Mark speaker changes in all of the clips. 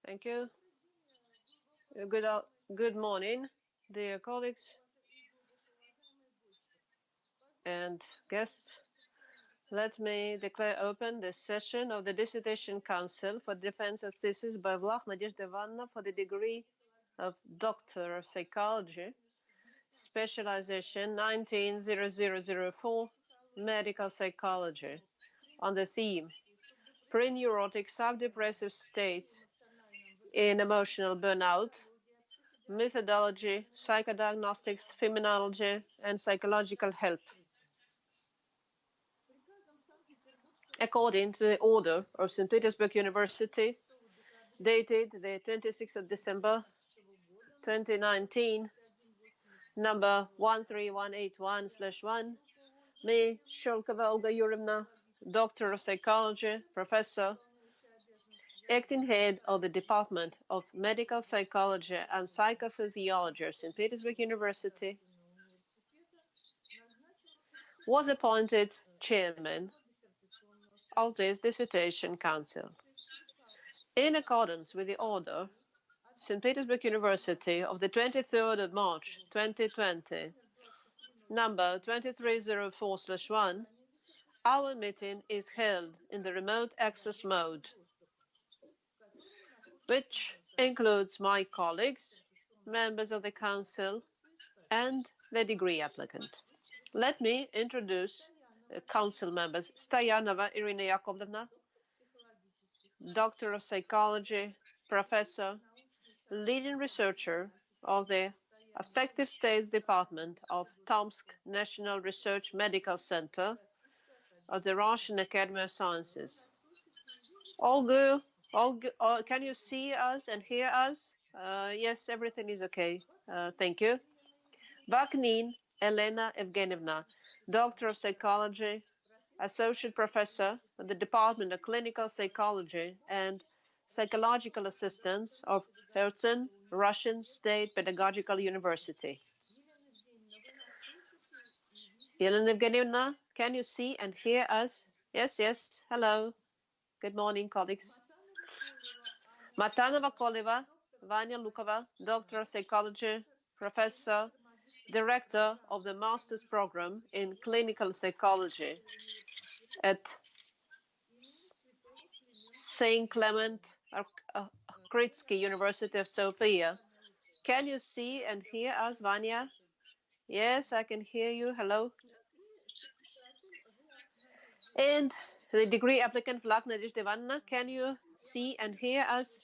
Speaker 1: Thank you. Good morning, dear colleagues and guests. Let me declare open this session of the Dissertation Council for the Defense of Thesis by Vlakh Nadezhda Ivanovna for the degree of Doctor of Psychology, Specialization 190004, Medical Psychology, on the theme Pre-neurotic sub-depressive states in emotional burnout, methodology, psychodiagnostics, phenomenology, and psychological help. According to the order of St. Petersburg University, dated the 26th of December 2019, number 13181/1, me, Sholkova Olga Yurevna, Doctor of Psychology, Professor, acting head of the Department of Medical Psychology and Psychophysiology at St. Petersburg University, was appointed chairman of this Dissertation Council. In accordance with the order, St. Petersburg University of the 23rd of March 2020, number 2304/1, our meeting is held in the remote access mode, which includes my colleagues, members of the Council, and the degree applicant. Let me introduce the Council members. Stoyanova Irina Yakovlevna, Doctor of Psychology, Professor, leading researcher of the Affective States Department of Tomsk National Research Medical Center of the Russian Academy of Sciences. Olga, can you see us and hear us? Yes, everything is okay. Thank you. Vaknin Elena Evgenievna, Doctor of Psychology, Associate Professor of the Department of Clinical Psychology and Psychological Assistance of Kherson Russian State Pedagogical University. Elena Evgenievna, can you see and hear us? Yes, yes. Hello. Good morning, colleagues. Matanova Koleva, Vanya Lukova, Doctor of Psychology, Professor, Director of the Master's Program in Clinical Psychology at St. Clement Kritsky University of Sofia. Can you see and hear us, Vanya? Yes, I can hear you. Hello. And the degree applicant, Vlakh Nadezhda Ivanovna, can you see and hear us?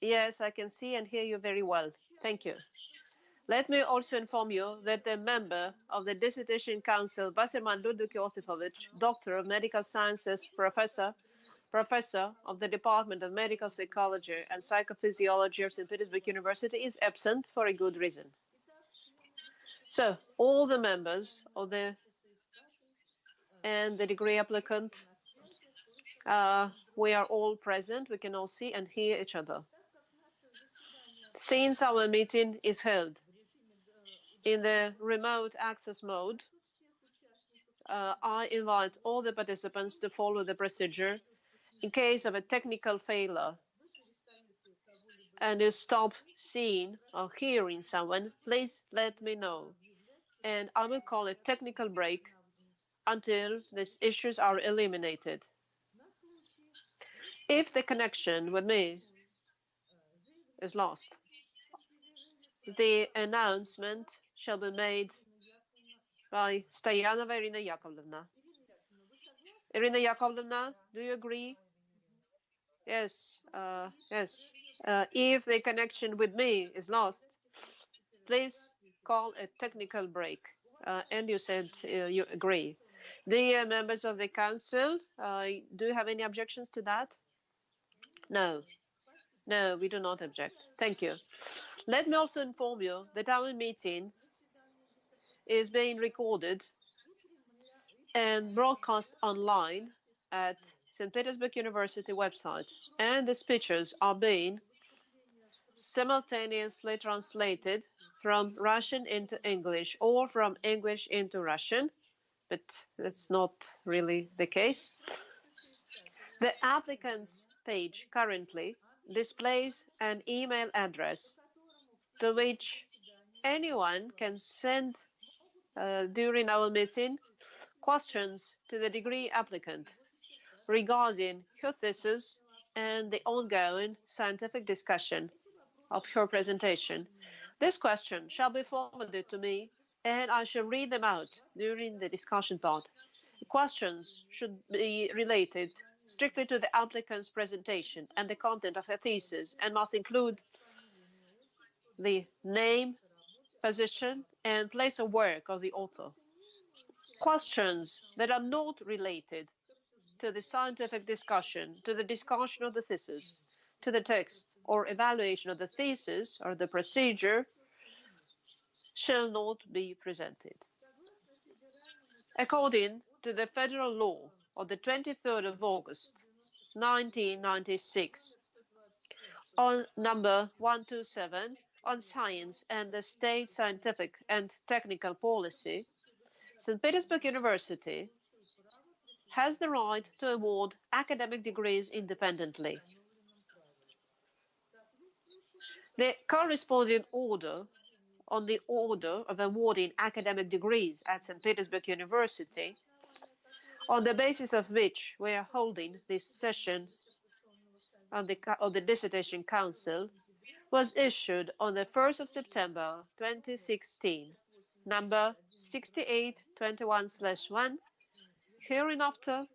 Speaker 1: Yes, I can see and hear you very well. Thank you. Let me also inform you that the member of the Dissertation Council, Basirman Ludwig Josifovich, Doctor of Medical Sciences, Professor of the Department of Medical Psychology and Psychophysiology of St. Petersburg University, is absent for a good reason. So, all the members of the degree applicant, we are all present. We can all see and hear each other. Since our meeting is held in the remote access mode, I invite all the participants to follow the procedure. In case of a technical failure and you stop seeing or hearing someone, please let me know, and I will call a technical break until these issues are eliminated. If the connection with me is lost, the announcement shall be made by Stoyanova Irina Yakovlevna. Irina Yakovlevna, do you agree? Yes, yes. If the connection with me is lost, please call a technical break. And you said you agree. The members of the council, do you have any objections to that? No. No, we do not object. Thank you. Let me also inform you that our meeting is being recorded and broadcast online at St. Petersburg University website, and the speeches are being simultaneously translated from Russian into English or from English into Russian, but that's not really the case. The applicant's page currently displays an email address to which anyone can send during our meeting questions to the degree applicant regarding her thesis and the ongoing scientific discussion of her presentation. This question shall be forwarded to me, and I shall read them out during the discussion part. The questions should be related strictly to the applicant's presentation and the content of her thesis, and must include the name, position, and place of work of the author. Questions that are not related to the scientific discussion, to the discussion of the thesis, to the text or evaluation of the thesis or the procedure shall not be presented. According to the federal law of the 23rd of August, 1996, on number 127 on science and the state scientific and technical policy, St. Petersburg University has the right to award academic degrees independently. The corresponding order on the order of awarding academic degrees at St. Petersburg University, on the basis of which we are holding this session of the Dissertation Council, was issued on the 1st of September 2016, number 6821/1. Hereinafter,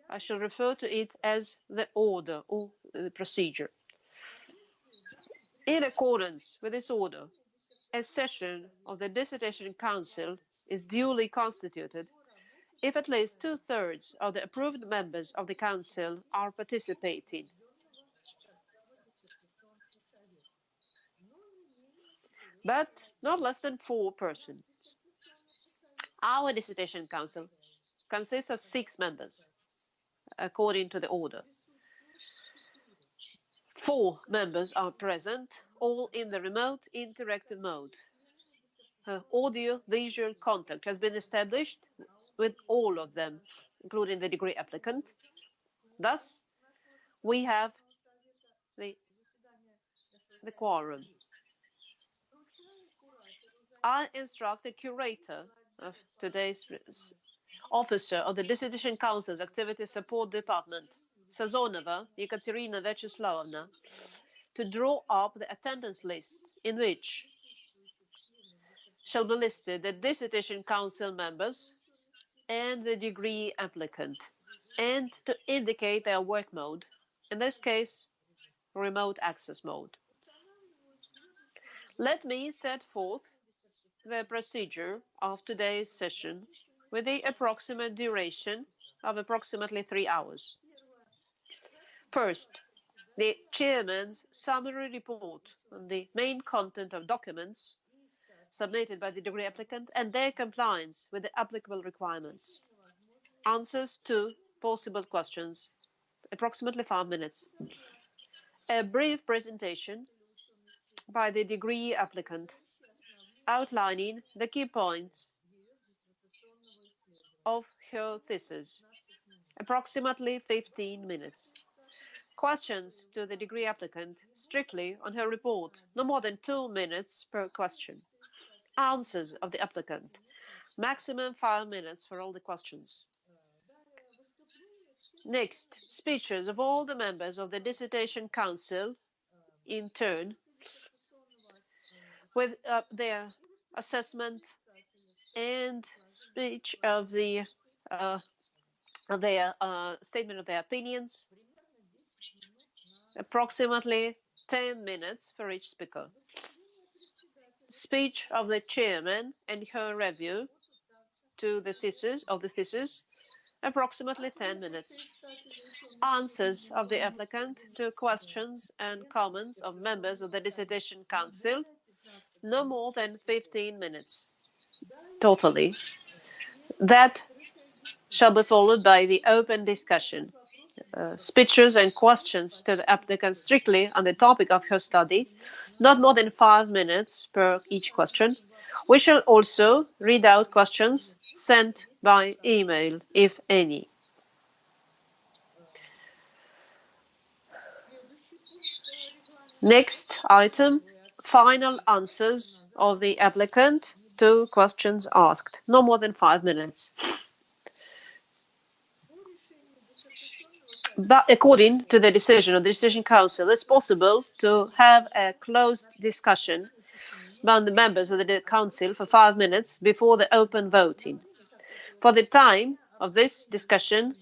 Speaker 1: I shall refer to it as the order or the procedure. In accordance with this order, a session of the Dissertation Council is duly constituted if at least 2/3 of the approved members of the Council are participating. But not less than 4 persons. Our Dissertation Council consists of 6 members, according to the order. 4 members are present, all in the remote interactive mode. Audio-visual contact has been established with all of them, including the degree applicant. Thus, we have the quorum. I instruct the curator of today's officer of the Dissertation Council's Activity Support Department, Sazonova Ekaterina Vyacheslawovna, to draw up the attendance list in which shall be listed the Dissertation Council members and the degree applicant, and to indicate their work mode, in this case, remote access mode. Let me set forth the procedure of today's session with the approximate duration of approximately 3 hours. First, the chairman's summary report on the main content of documents submitted by the degree applicant and their compliance with the applicable requirements. Answers to possible questions, approximately 5 minutes. A brief presentation by the degree applicant outlining the key points of her thesis, approximately 15 minutes. Questions to the degree applicant strictly on her report, no more than 2 minutes per question. Answers of the applicant, maximum 5 minutes for all the questions. Next, speeches of all the members of the Dissertation Council in turn, with their assessment and speech of their statement of their opinions, approximately 10 minutes for each speaker. Speech of the chairman and her review to the thesis, approximately 10 minutes. Answers of the applicant to questions and comments of members of the Dissertation Council, no more than 15 minutes totally. That shall be followed by the open discussion. Speeches and questions to the applicant strictly on the topic of her study, not more than 5 minutes per each question. We shall also read out questions sent by email, if any. Next item, final answers of the applicant to questions asked. No more than 5 minutes. But according to the decision of the Decision Council, it's possible to have a closed discussion among the members of the Council for 5 minutes before the open voting. For the time of this discussion,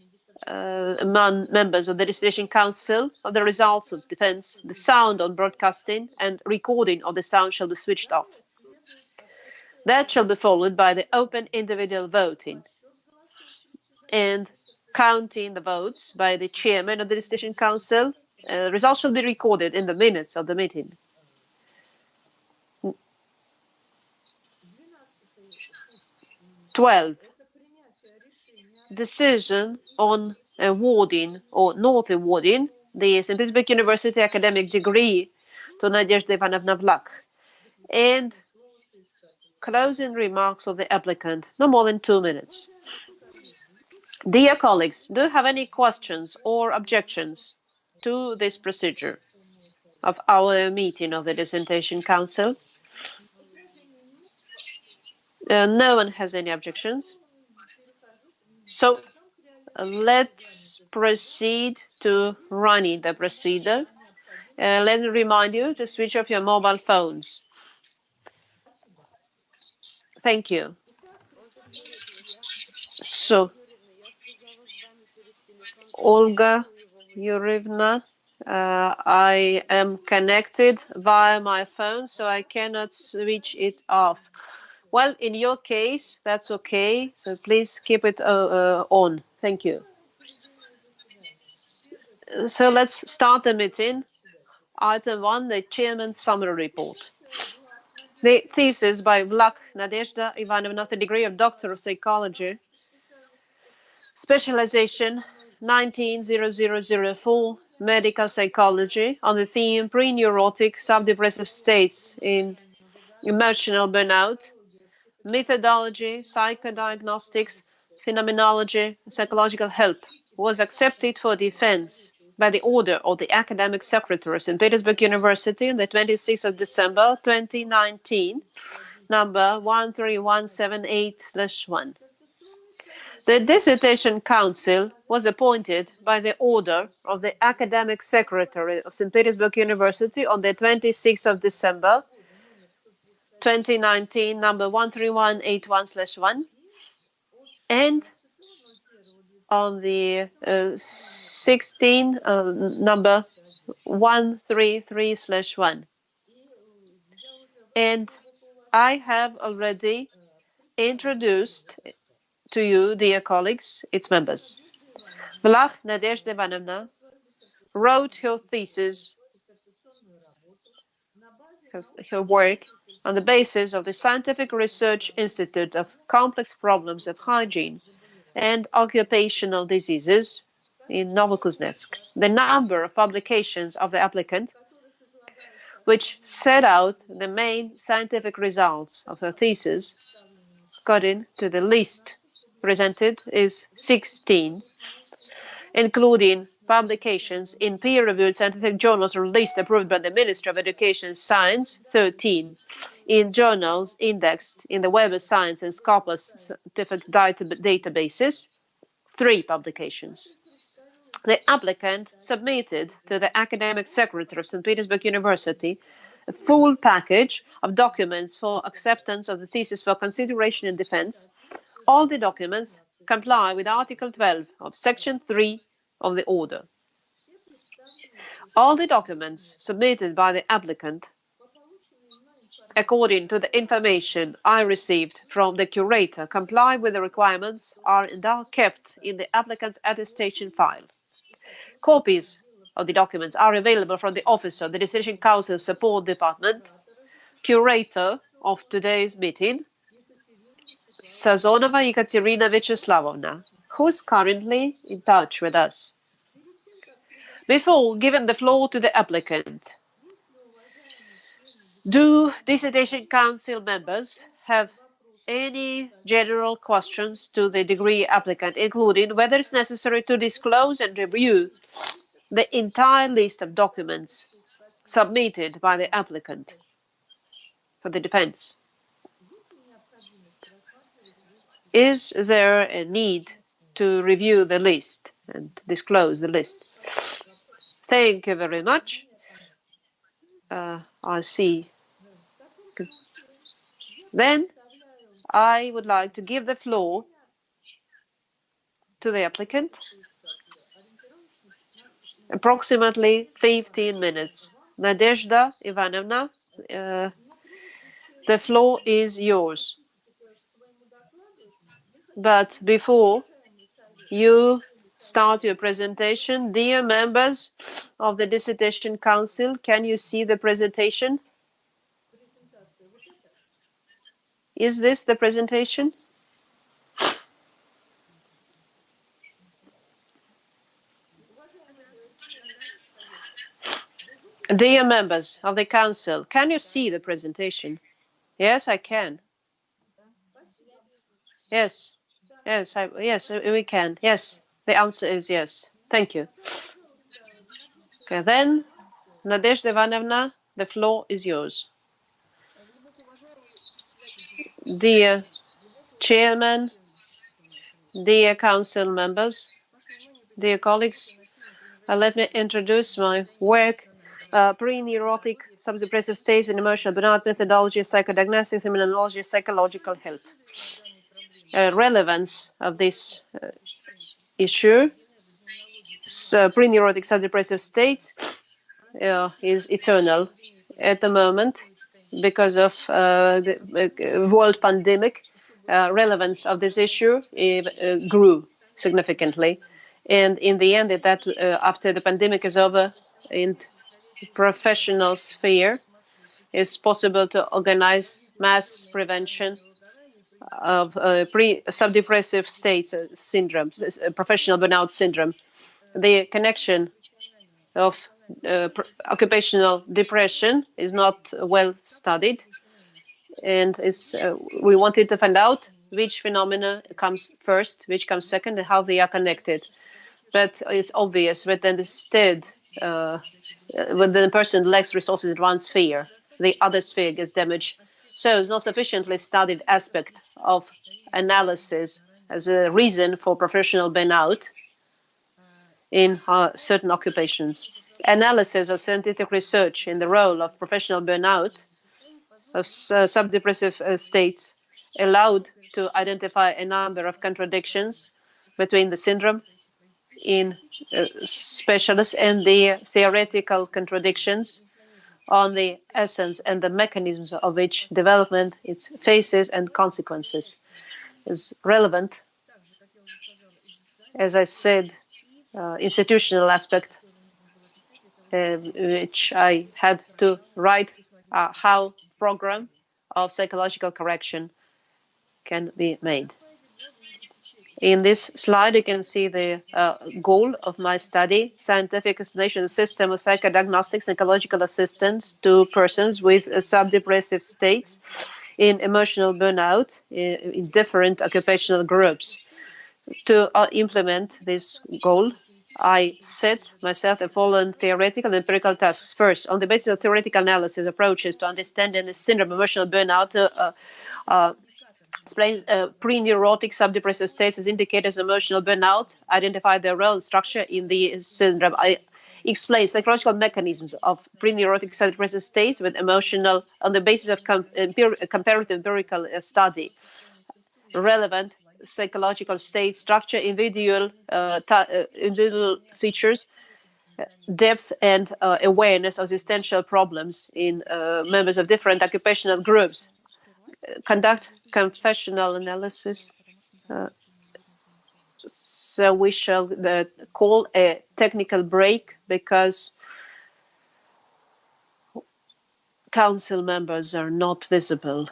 Speaker 1: among members of the Dissertation Council of the results of defense, the sound on broadcasting and recording of the sound shall be switched off. That shall be followed by the open individual voting and counting the votes by the chairman of the Dissertation Council. Results shall be recorded in the minutes of the meeting. Twelve, decision on awarding or not awarding the St. Petersburg University academic degree to Nadezhda Ivanovna Vlakh, and closing remarks of the applicant, no more than 2 minutes. Dear colleagues, do you have any questions or objections to this procedure of our meeting of the Dissertation Council? No one has any objections. So let's proceed to running the procedure. Let me remind you to switch off your mobile phones. Thank you. So, Olga Yurivna, I am connected via my phone, so I cannot switch it off. Well, in your case, that's okay. So please keep it on. Thank you. So let's start the meeting. Item 1, the chairman's summary report. The thesis by Vlakh Nadezhda Ivanovna, the degree of Doctor of Psychology, Specialization 190004, Medical Psychology, on the theme Pre-neurotic sub-depressive states in emotional burnout, methodology, psychodiagnostics, phenomenology, psychological help, was accepted for defense by the order of the academic secretary of St. Petersburg University on the 26th of December 2019, number 13178/1. The Dissertation Council was appointed by the order of the academic secretary of St. Petersburg University on the 26th of December 2019, number 13181/1, and on the 16, number 133/1. And I have already introduced to you, dear colleagues, its members. Vlakh Nadezhda Ivanovna wrote her thesis, her work, on the basis of the Scientific Research Institute of Complex Problems of Hygiene and Occupational Diseases in Novokuznetsk. The number of publications of the applicant, which set out the main scientific results of her thesis, according to the list presented, is 16, including publications in peer-reviewed scientific journals released approved by the Ministry of Education and Science, 13, in journals indexed in the Web of Science and Scopus scientific databases, 3 publications. The applicant submitted to the academic secretary of St. Petersburg University a full package of documents for acceptance of the thesis for consideration and defense. All the documents comply with Article 12 of Section 3 of the order. All the documents submitted by the applicant, according to the information I received from the curator, comply with the requirements and are kept in the applicant's attestation file. Copies of the documents are available from the Office of the Decision Council Support Department, curator of today's meeting, Sazonova Ekaterina Vyacheslавovna, who is currently in touch with us. Before giving the floor to the applicant, do Dissertation Council members have any general questions to the degree applicant, including whether it's necessary to disclose and review the entire list of documents submitted by the applicant for the defense. Is there a need to review the list and disclose the list? Thank you very much. I see. Then I would like to give the floor to the applicant. Approximately 15 minutes. Nadezhda Ivanovna, the floor is yours. But before you start your presentation, dear members of the Dissertation Council, can you see the presentation? Is this the presentation? Dear members of the Council, can you see the presentation? Yes, I can. Yes, yes, we can. Yes, the answer is yes. Thank you. Okay, then, Nadezhda Ivanovna, the floor is yours. Dear Chairman, dear Council members, dear colleagues, let me introduce my work, Pre-neurotic, sub-depressive states and emotional burnout methodology, psychodiagnostics, phenomenology, psychological help. Relevance of this issue. So, pre-neurotic sub-depressive states is eternal at the moment because of the world pandemic. Relevance of this issue grew significantly, and in the end, that after the pandemic is over, in professional sphere, it's possible to organize mass prevention of sub-depressive states syndromes, professional burnout syndrome. The connection of occupational depression is not well studied, and we wanted to find out which phenomena comes first, which comes second, and how they are connected. But it's obvious that instead, when the person lacks resources in one sphere, the other sphere gets damaged. So it's not sufficiently studied aspect of analysis as a reason for professional burnout in certain occupations. Analysis of scientific research in the role of professional burnout of sub-depressive states allowed to identify a number of contradictions between the syndrome in specialists and the theoretical contradictions on the essence and the mechanisms of its development, its phases and consequences. Is relevant, as I said, institutional aspect, which I had to write how program of psychological correction can be made. In this slide, you can see the goal of my study: scientific explanation of the system of psychodiagnostics, psychological assistance to persons with sub-depressive states in emotional burnout in different occupational groups. To implement this goal, I set myself the following theoretical and empirical tasks. First, on the basis of theoretical analysis approaches to understanding the syndrome of emotional burnout, explains pre-neurotic sub-depressive states as indicators of emotional burnout, identify their role and structure in the syndrome. I explain psychological mechanisms of pre-neurotic sub-depressive states with emotional on the basis of comparative empirical study. Relevant psychological state structure, individual features, depth and awareness of existential problems in members of different occupational groups. Conduct confessional analysis. So we shall call a technical break because council members are not visible.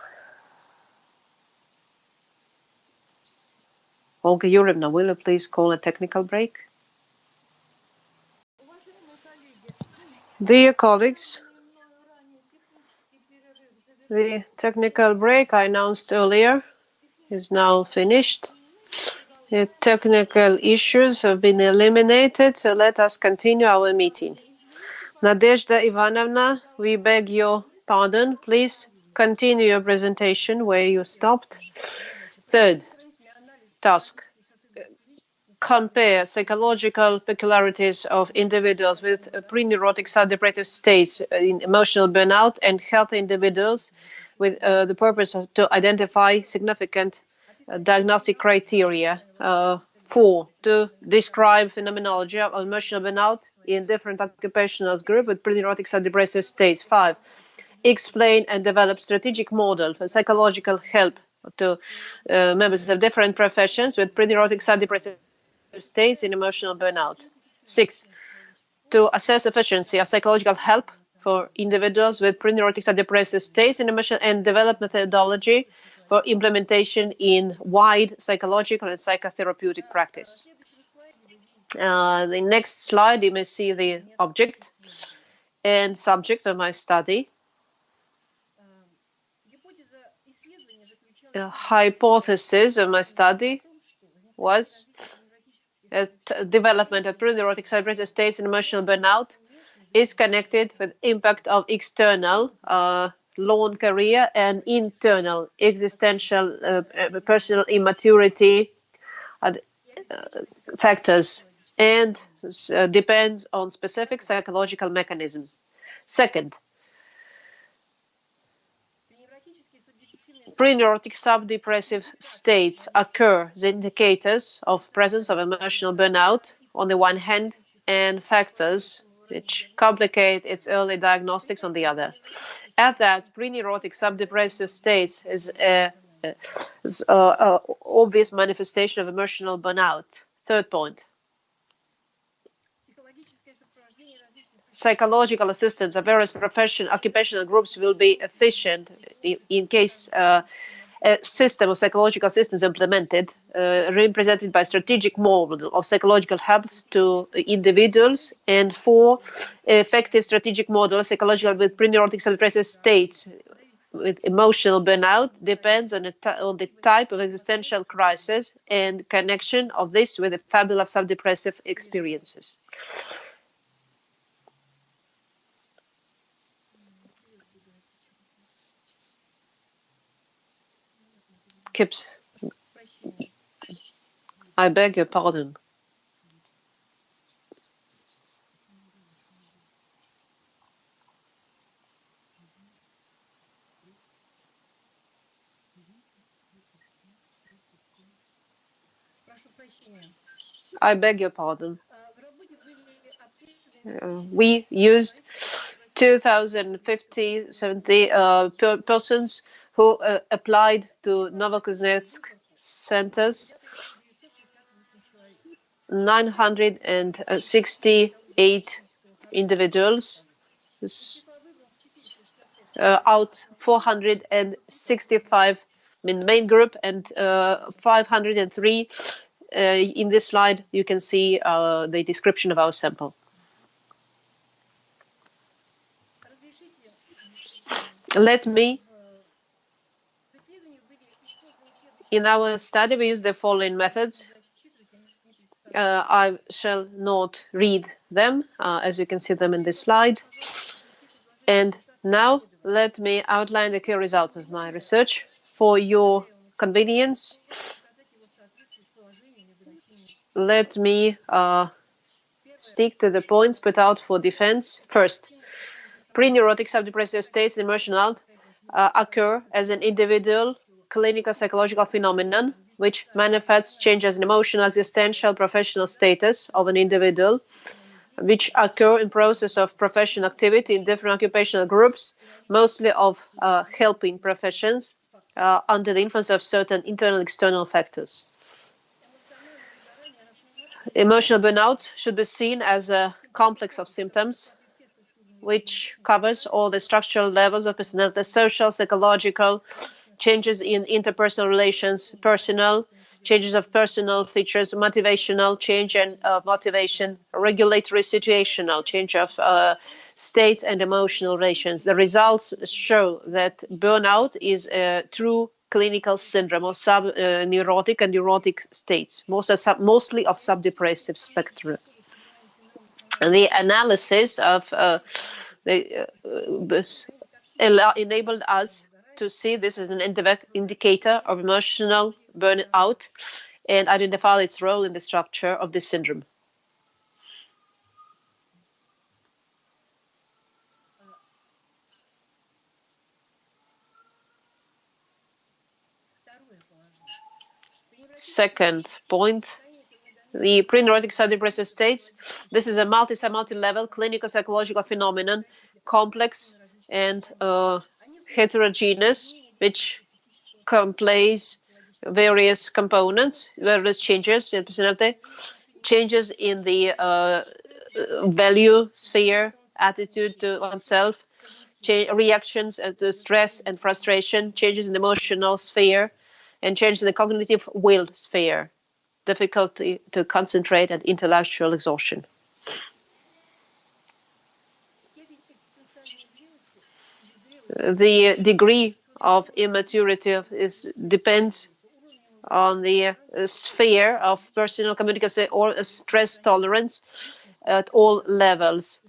Speaker 1: Olga Yurevna, will you please call a technical break? Dear colleagues, the technical break I announced earlier is now finished. The technical issues have been eliminated, so let us continue our meeting. Nadezhda Ivanovna, we beg your pardon. Please continue your presentation where you stopped. Third task. Compare psychological peculiarities of individuals with pre-neurotic sub-depressive states in emotional burnout and healthy individuals with the purpose to identify significant diagnostic criteria. 4. To describe phenomenology of emotional burnout in different occupational groups with pre-neurotic sub-depressive states. 5. Explain and develop strategic model for psychological help to members of different professions with pre-neurotic sub-depressive states in emotional burnout. 6. To assess efficiency of psychological help for individuals with pre-neurotic sub-depressive states in emotional and develop methodology for implementation in wide psychological and psychotherapeutic practice. The next slide, you may see the object and subject of my study. The hypothesis of my study was development of pre-neurotic sub-depressive states in emotional burnout is connected with impact of external lone career and internal existential personal immaturity factors and depends on specific psychological mechanisms. Second, pre-neurotic sub-depressive states occur as indicators of presence of emotional burnout on the one hand and factors which complicate its early diagnostics on the other. At that, pre-neurotic sub-depressive states is an obvious manifestation of emotional burnout. Third point. Psychological assistance of various occupational groups will be efficient in case a system of psychological assistance implemented, represented by strategic model of psychological help to individuals, and 4, effective strategic model of psychological with pre-neurotic sub-depressive states with emotional burnout depends on the type of existential crisis and connection of this with the fabula of sub-depressive experiences. Kips, I beg your pardon. I beg your pardon. We used 2,070 persons who applied to Novokuznetsk centers, 968 individuals, out 465 in main group and 503 in this slide. You can see the description of our sample. Let me. In our study, we use the following methods. I shall not read them, as you can see them in this slide. And now let me outline the key results of my research for your convenience. Let me stick to the points put out for defense. First, pre-neurotic sub-depressive states in emotional occur as an individual clinical psychological phenomenon which manifests changes in emotional, existential, professional status of an individual, which occur in process of professional activity in different occupational groups, mostly of helping professions, under the influence of certain internal and external factors. Emotional burnout should be seen as a complex of symptoms which covers all the structural levels of personality, social, psychological, changes in interpersonal relations, personal, changes of personal features, motivational, change and motivation, regulatory situational, change of states and emotional relations. The results show that burnout is a true clinical syndrome of sub-neurotic and neurotic states, mostly of sub-depressive spectrum. the analysis of enabled us to see this as an indicator of emotional burnout and identify its role in the structure of this syndrome. Second point, the pre-neurotic sub-depressive states. This is a multi-level clinical psychological phenomenon, complex and heterogeneous, which complays various components, various changes in personality, changes in the value sphere, attitude to oneself, reactions to stress and frustration, changes in the emotional sphere, and changes in the cognitive will sphere, difficulty to concentrate and intellectual exhaustion. The degree of immaturity depends on the sphere of personal communication or stress tolerance at all levels,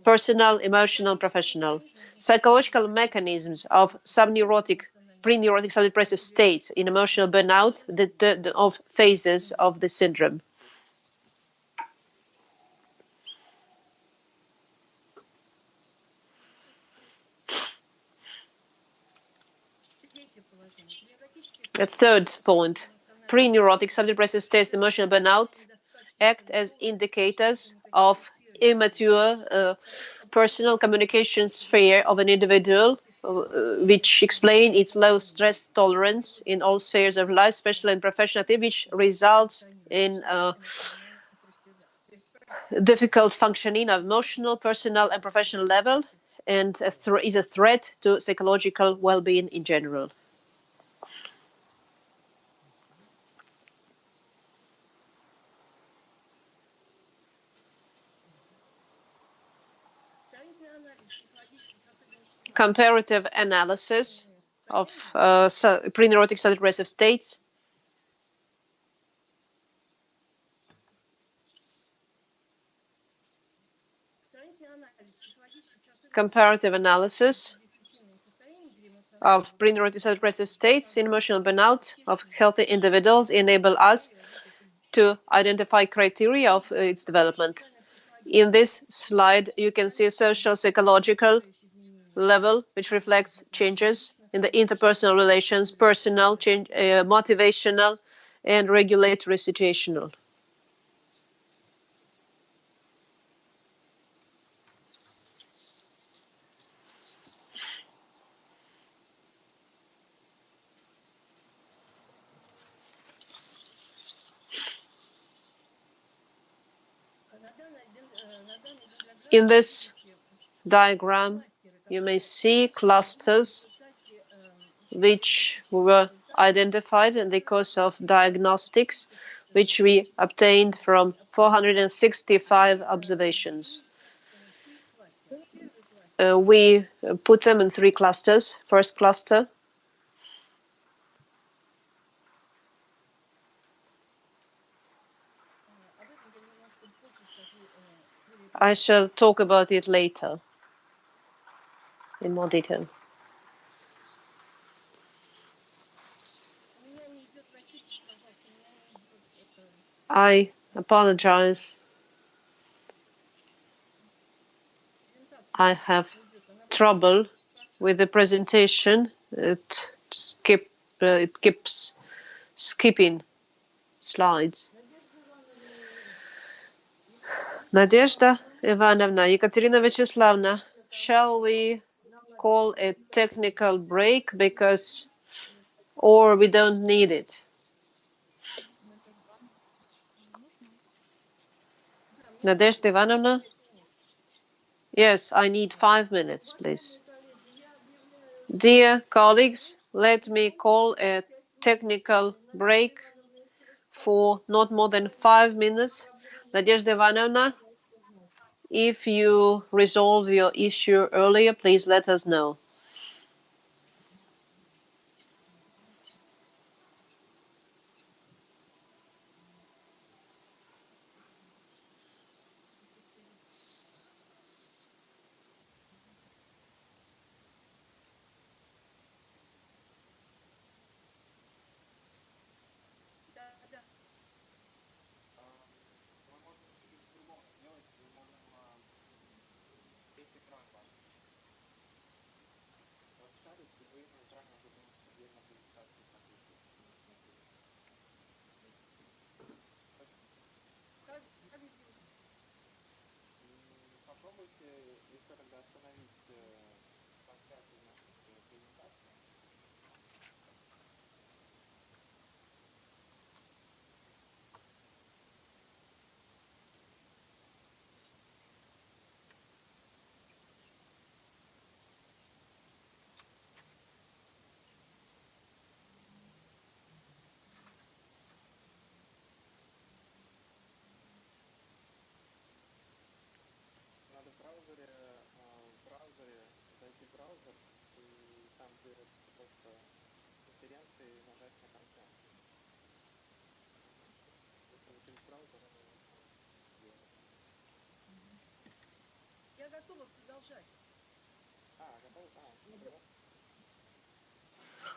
Speaker 1: personal, emotional, professional. Psychological mechanisms of subneurotic, pre-neurotic sub-depressive states in emotional burnout of phases of the syndrome. The third point, pre-neurotic sub-depressive states emotional burnout act as indicators of immature personal communication sphere of an individual, which explain its low stress tolerance in all spheres of life, especially in professional activity, which results in difficult functioning of emotional, personal, and professional level, and is a threat to psychological well-being in general. Comparative analysis of pre-neurotic sub-depressive states. Comparative analysis of pre-neurotic sub-depressive states in emotional burnout of healthy individuals enable us to identify criteria of its development. In this slide, you can see social psychological level, which reflects changes in the interpersonal relations, personal, motivational, and regulatory situational. In this diagram, you may see clusters which were identified in the course of diagnostics, which we obtained from 465 observations. We put them in 3 clusters. First cluster, I shall talk about it later in more detail. I apologize. I have trouble with the presentation. It keeps skipping slides. Nadezhda Ivanovna, Ekaterina Vячеславовna, shall we call a technical break or we don't need it? Nadezhda Ivanovna? Yes, I need 5 minutes, please. Dear colleagues, let me call a technical break for not more than 5 minutes. Nadezhda Ivanovna, if you resolve your issue earlier, please let us know.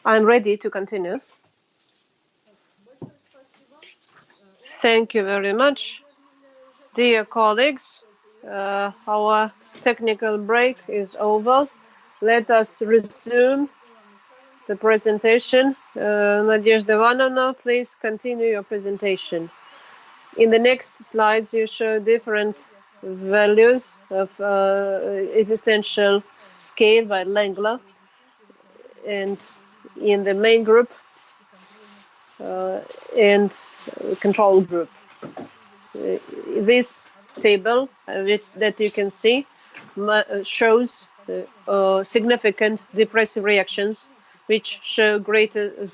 Speaker 1: I'm ready to continue. Thank you very much. Dear colleagues, our technical break is over. Let us resume the presentation. Nadezhda Ivanovna, please continue your presentation. In the next slides, you show different values of existential scale by Langler, and in the main group and control group. This table that you can see shows significant depressive reactions which show greater,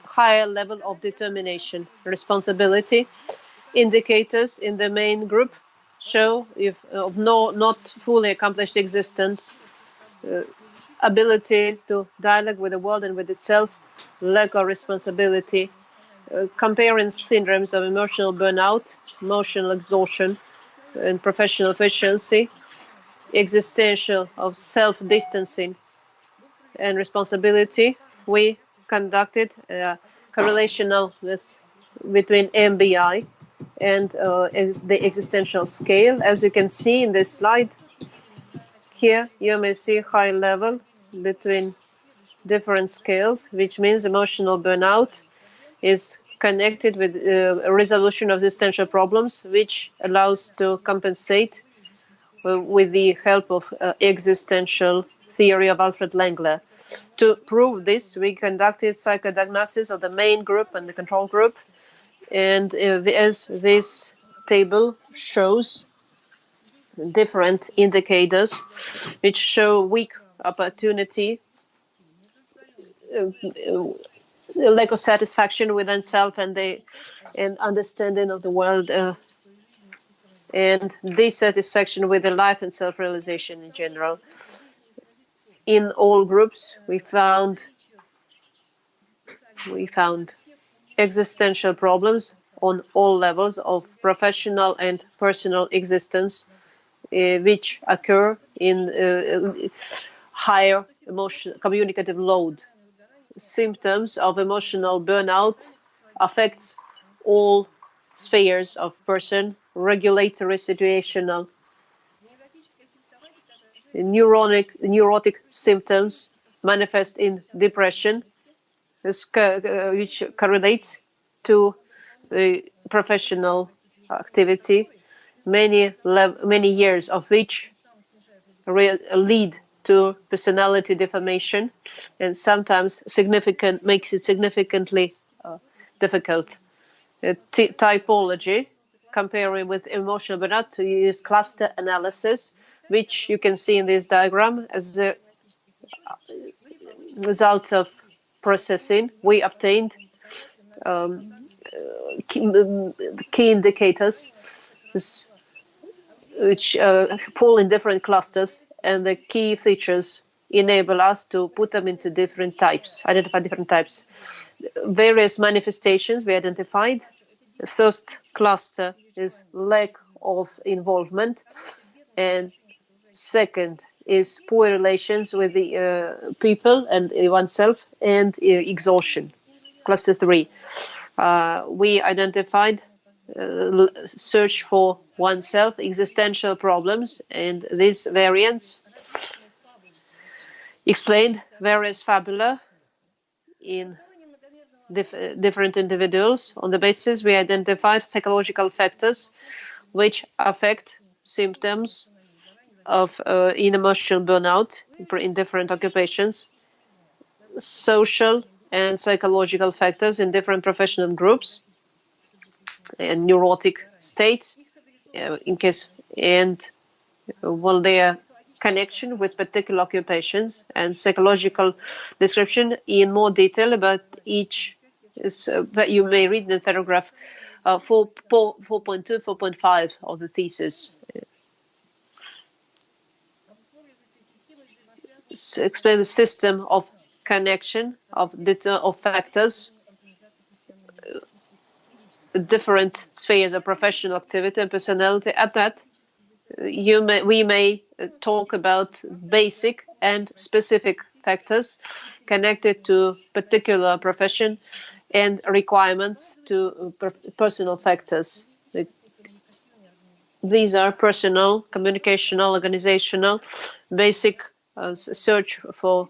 Speaker 1: higher level of determination, responsibility. Indicators in the main group show of not fully accomplished existence, ability to dialogue with the world and with itself, lack of responsibility, comparing syndromes of emotional burnout, emotional exhaustion, and professional efficiency, existential of self-distancing and responsibility. We conducted correlationalness between MBI and the existential scale. As you can see in this slide, here you may see high level between different scales, which means emotional burnout is connected with a resolution of existential problems, which allows to compensate with the help of existential theory of Alfred Langler. To prove this, we conducted psychodiagnosis of the main group and the control group, and as this table shows, different indicators which show weak opportunity, lack of satisfaction within self and understanding of the world, and dissatisfaction with the life and self-realization in general. In all groups, we found existential problems on all levels of professional and personal existence, which occur in higher emotional communicative load. Symptoms of emotional burnout affects all spheres of person, regulatory, situational, neurotic symptoms manifest in depression, which correlates to professional activity, many years of which lead to personality deformation, and sometimes makes it significantly difficult. Typology, comparing with emotional burnout, to use cluster analysis, which you can see in this diagram. As a result of processing, we obtained key indicators which fall in different clusters, and the key features enable us to put them into different types, identify different types. Various manifestations we identified. The first cluster is lack of involvement, and second is poor relations with the people and oneself, and exhaustion. Cluster 3. We identified search for oneself, existential problems, and these variants explained various fabula in different individuals. On the basis, we identified psychological factors which affect symptoms of in emotional burnout in different occupations, social and psychological factors in different professional groups, and neurotic states, in case and their connection with particular occupations, and psychological description in more detail about each that you may read in paragraph 4.2, 4.5 of the thesis. Explain the system of connection of factors, different spheres of professional activity and personality. At that, we may talk about basic and specific factors connected to particular profession and requirements to personal factors. These are personal, communicational, organizational, basic search for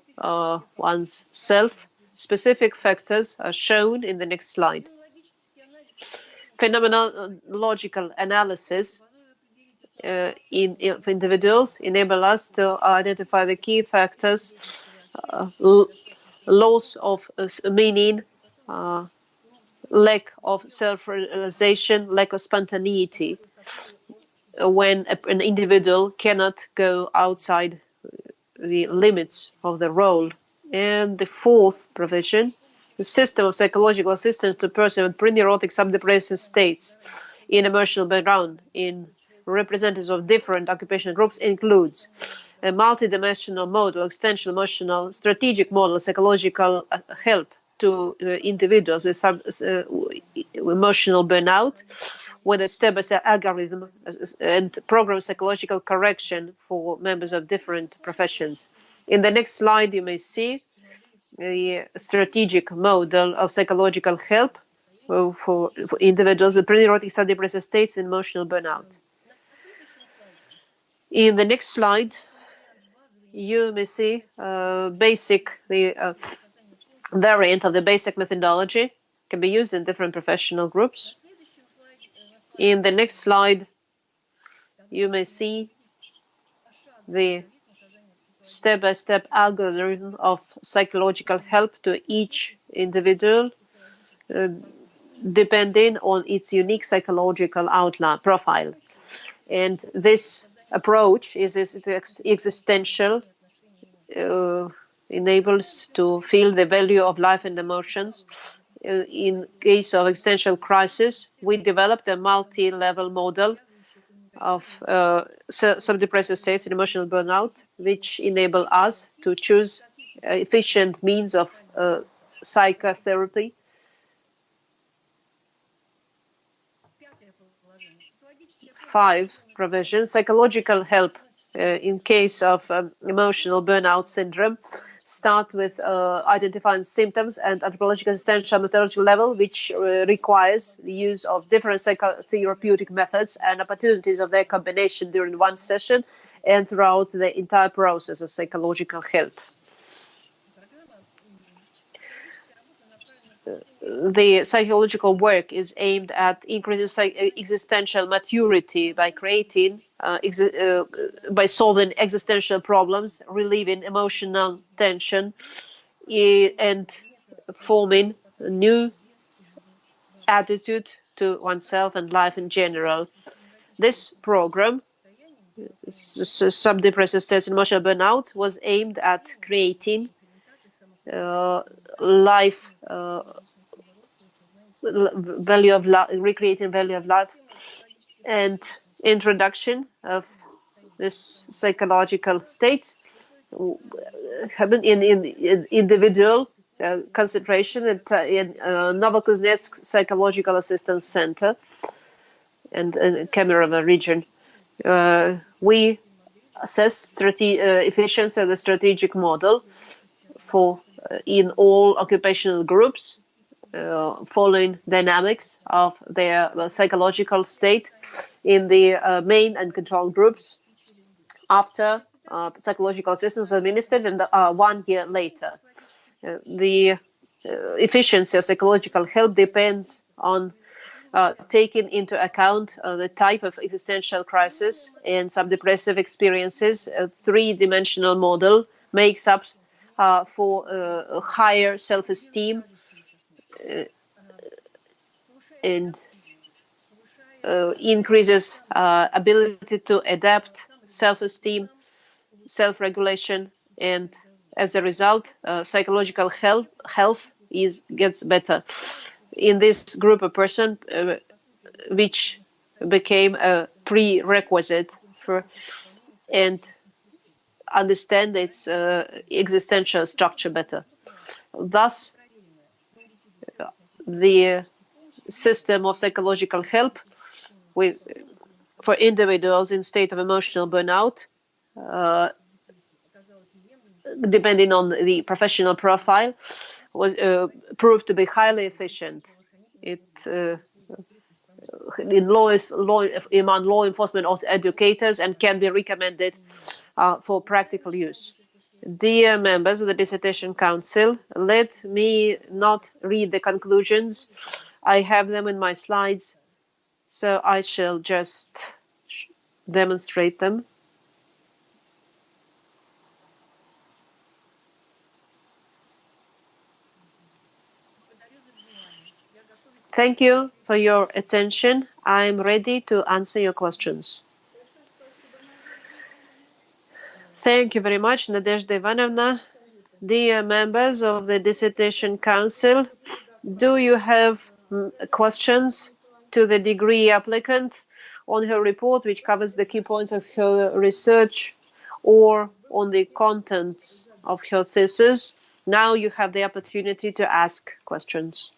Speaker 1: one's self. Specific factors are shown in the next slide. Phenomenological analysis of individuals enable us to identify the key factors, loss of meaning, lack of self-realization, lack of spontaneity, when an individual cannot go outside the limits of the role. And the fourth provision, the system of psychological assistance to person with pre-neurotic sub-depressive states in emotional background in representatives of different occupational groups, includes a multidimensional model, extension emotional, strategic model, psychological help to individuals with emotional burnout, with a step-by-step algorithm and program psychological correction for members of different professions. In the next slide, you may see a strategic model of psychological help for individuals with pre-neurotic sub-depressive states and emotional burnout. In the next slide, you may see the variant of the basic methodology can be used in different professional groups. In the next slide, you may see the step-by-step algorithm of psychological help to each individual, depending on its unique psychological outline profile. And this approach is existential, enables to feel the value of life and emotions. In case of existential crisis, we developed a multi-level model of sub-depressive states and emotional burnout, which enable us to choose efficient means of psychotherapy. Five provisions: psychological help in case of emotional burnout syndrome. Start with identifying symptoms and anthropological existential methodological level, which requires the use of different psychotherapeutic methods and opportunities of their combination during one session and throughout the entire process of psychological help. The psychological work is aimed at increasing existential maturity by creating, by solving existential problems, relieving emotional tension, and forming a new attitude to oneself and life in general. This program, sub-depressive states and emotional burnout, was aimed at creating life value of life, recreating value of life, and introduction of this psychological states happen in individual concentration in Novokuznetsk Psychological Assistance Center and Kemerovo region. We assess efficiency of the strategic model for in all occupational groups, following dynamics of their psychological state in the main and control groups. After psychological systems administered, and 1 year later. The efficiency of psychological help depends on taking into account the type of existential crisis and sub-depressive experiences. A three-dimensional model makes up for higher self-esteem and increases ability to adapt, self-esteem, self-regulation, and as a result, psychological health gets better. In this group of person, which became a prerequisite for and understand its existential structure better. Thus, the system of psychological help for individuals in state of emotional burnout, depending on the professional profile, was proved to be highly efficient. It among law enforcement educators and can be recommended for practical use. Dear members of the Dissertation Council, let me not read the conclusions. I have them in my slides, so I shall just demonstrate them. Thank you for your attention. I'm ready to answer your questions. Thank you very much, Nadezhda Ivanovna. Dear members of the Dissertation Council, do you have questions to the degree applicant on her report, which covers the key points of her research, or on the contents of her thesis? Now you have the opportunity to ask questions.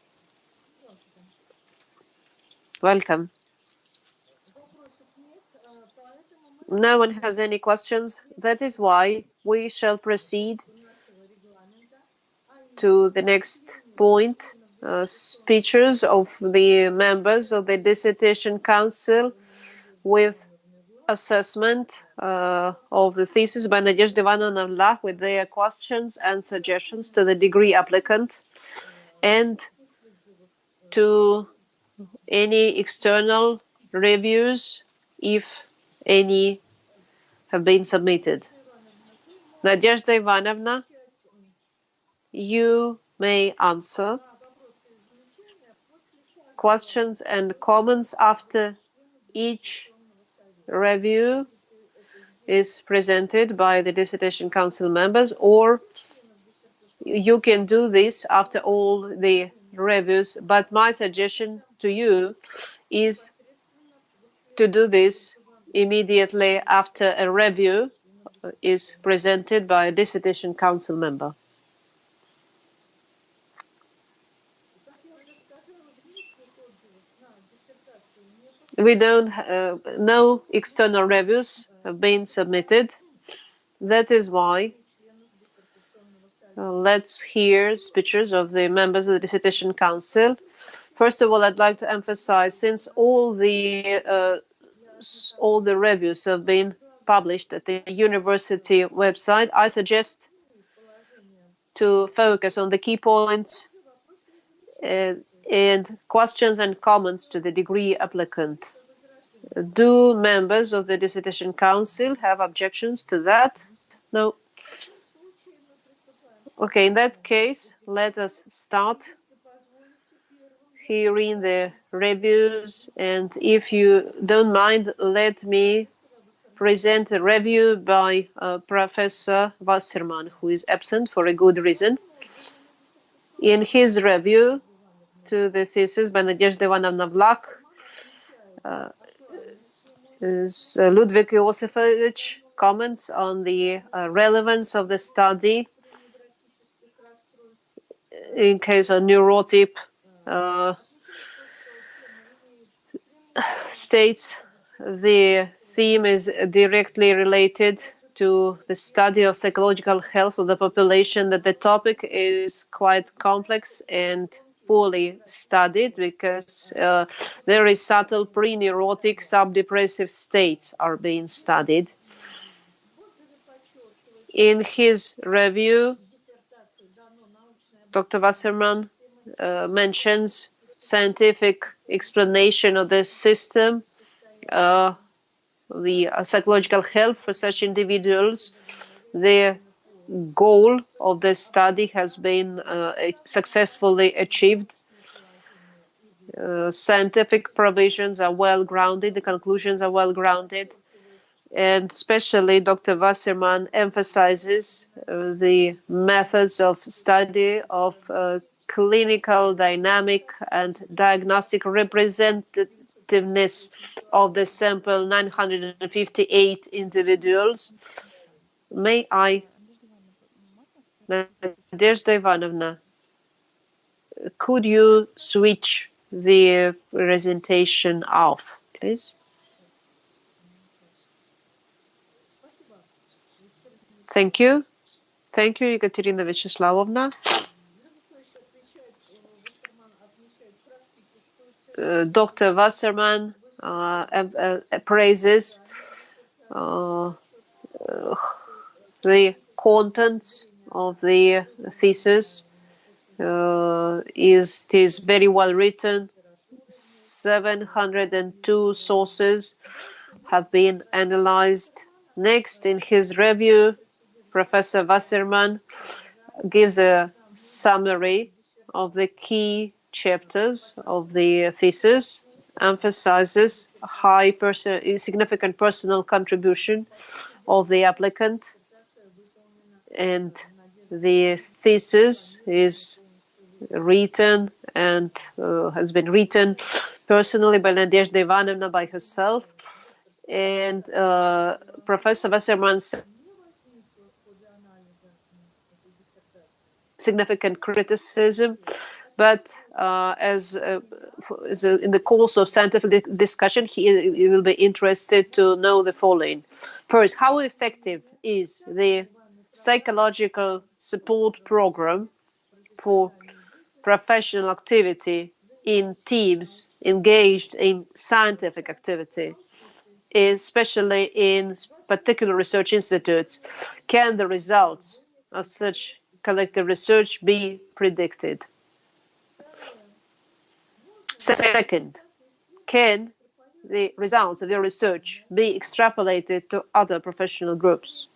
Speaker 1: Welcome. No one has any questions. That is why we shall proceed to the next point, speeches of the members of the Dissertation Council with assessment of the thesis by Nadezhda Ivanovna and Vlakh with their questions and suggestions to the degree applicant and to any external reviews, if any have been submitted. Nadezhda Ivanovna, you may answer questions and comments after each review is presented by the Dissertation Council members, or you can do this after all the reviews. But my suggestion to you is to do this immediately after a review is presented by a Dissertation Council member. We don't, no external reviews have been submitted. That is why let's hear speeches of the members of the Dissertation Council. First of all, I'd like to emphasize, since all the reviews have been published at the university website, I suggest to focus on the key points and questions and comments to the degree applicant. Do members of the Dissertation Council have objections to that? No. Okay, in that case, let us start hearing the reviews, and if you don't mind, let me present a review by Professor Wasserman, who is absent for a good reason. In his review to the thesis by Nadezhda Ivanovna Vlakh, Ludwig Iosifovich comments on the relevance of the study in case of neurotic states. The theme is directly related to the study of psychological health of the population, that the topic is quite complex and poorly studied because there is subtle pre-neurotic sub-depressive states are being studied. In his review, Dr. Wasserman mentions scientific explanation of this system, the psychological health for such individuals. The goal of this study has been successfully achieved. Scientific provisions are well grounded, the conclusions are well grounded, and especially Dr. Wasserman emphasizes the methods of study of clinical, dynamic, and diagnostic representativeness of the sample 958 individuals. May I, Nadezhda Ivanovna, could you switch the presentation off, please? Thank you. Thank you, Ekaterina Vячеславовна. Dr. Wasserman praises the contents of the thesis. It is very well written. 702 sources have been analyzed. Next, in his review, Professor Wasserman gives a summary of the key chapters of the thesis, emphasizes high significant personal contribution of the applicant, and the thesis is written and has been written personally by Nadezhda Ivanovna by herself, and Professor Wasserman's significant criticism, but in the course of scientific discussion, he will be interested to know the following. First, how effective is the psychological support program for professional activity in teams engaged in scientific activity, especially in particular research institutes? Can the results of such collective research be predicted? Second, can the results of your research be extrapolated to other professional groups?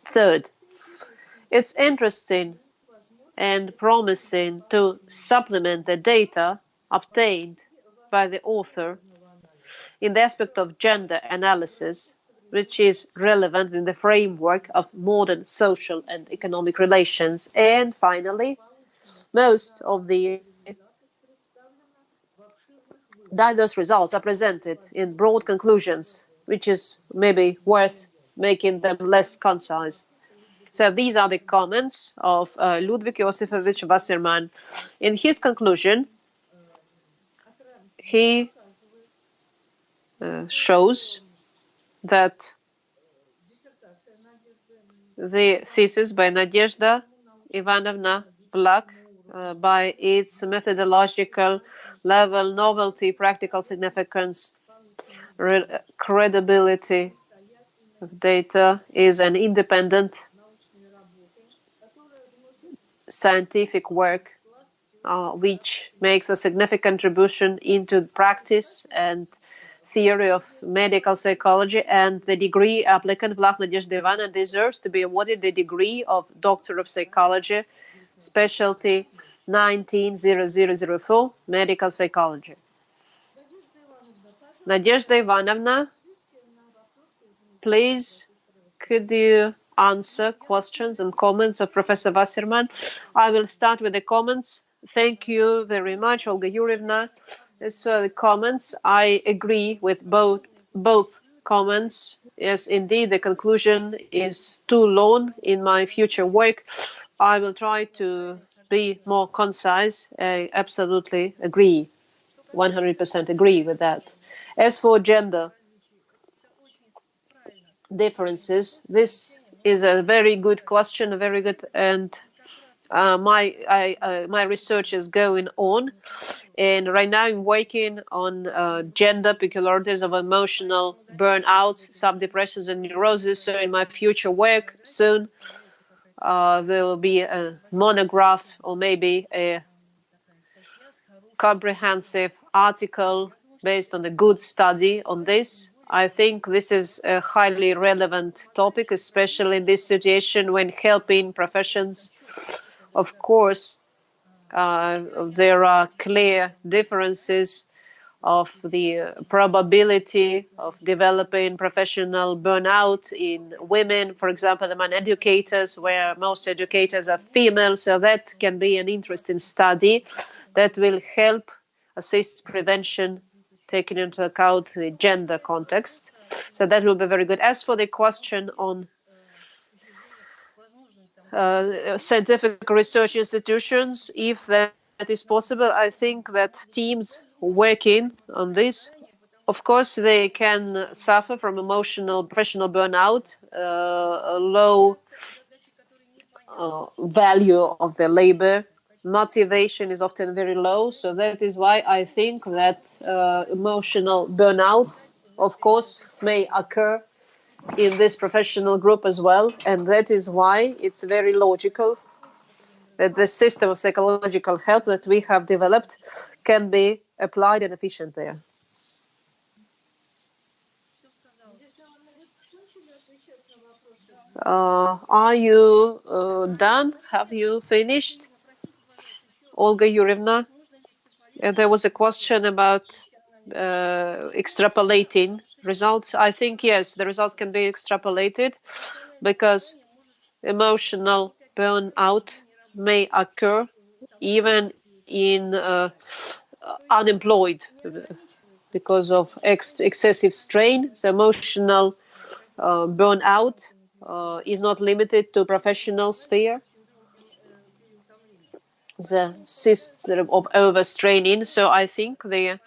Speaker 1: Third, it's interesting and promising to supplement the data obtained by the author in the aspect of gender analysis, which is relevant in the framework of modern social and economic relations. And finally, most of the diverse results are presented in broad conclusions, which is maybe worth making them less concise. So these are the comments of Ludwig Josifovich Wasserman. In his conclusion, he shows that the thesis by Nadezhda Ivanovna Vlakh, by its methodological level, novelty, practical significance, credibility of data, is an independent scientific work which makes a significant contribution into practice and theory of medical psychology, and the degree applicant Vlakh Nadezhda Ivanovna deserves to be awarded the degree of Doctor of Psychology, specialty 190004, medical psychology. Nadezhda Ivanovna, please, could you answer questions and comments of Professor Wasserman? I will start with the comments. Thank you very much, Olga Yurievna. As for the comments, I agree with both comments. Yes, indeed, the conclusion is too long in my future work. I will try to be more concise. I absolutely agree, 100% agree with that. As for gender differences, this is a very good question, a very good and my research is going on, and right now I'm working on gender peculiarities of emotional burnouts, sub-depressions, and neurosis. So in my future work soon, there will be a monograph or maybe a comprehensive article based on a good study on this. I think this is a highly relevant topic, especially in this situation when helping professions. Of course, there are clear differences of the probability of developing professional burnout in women, for example, among educators, where most educators are female. So that can be an interesting study that will help assist prevention, taking into account the gender context. So that will be very good. As for the question on scientific research institutions, if that is possible, I think that teams working on this, of course, they can suffer from emotional professional burnout, a low value of their labor. Motivation is often very low. So that is why I think that emotional burnout, of course, may occur in this professional group as well. And that is why it's very logical that the system of psychological health that we have developed can be applied and efficient there. Are you done? Have you finished? Olga Yurievna? There was a question about extrapolating results. I think, yes, the results can be extrapolated because emotional burnout may occur even in unemployed because of excessive strain. So emotional burnout is not limited to professional sphere. The system of overstraining. So I think the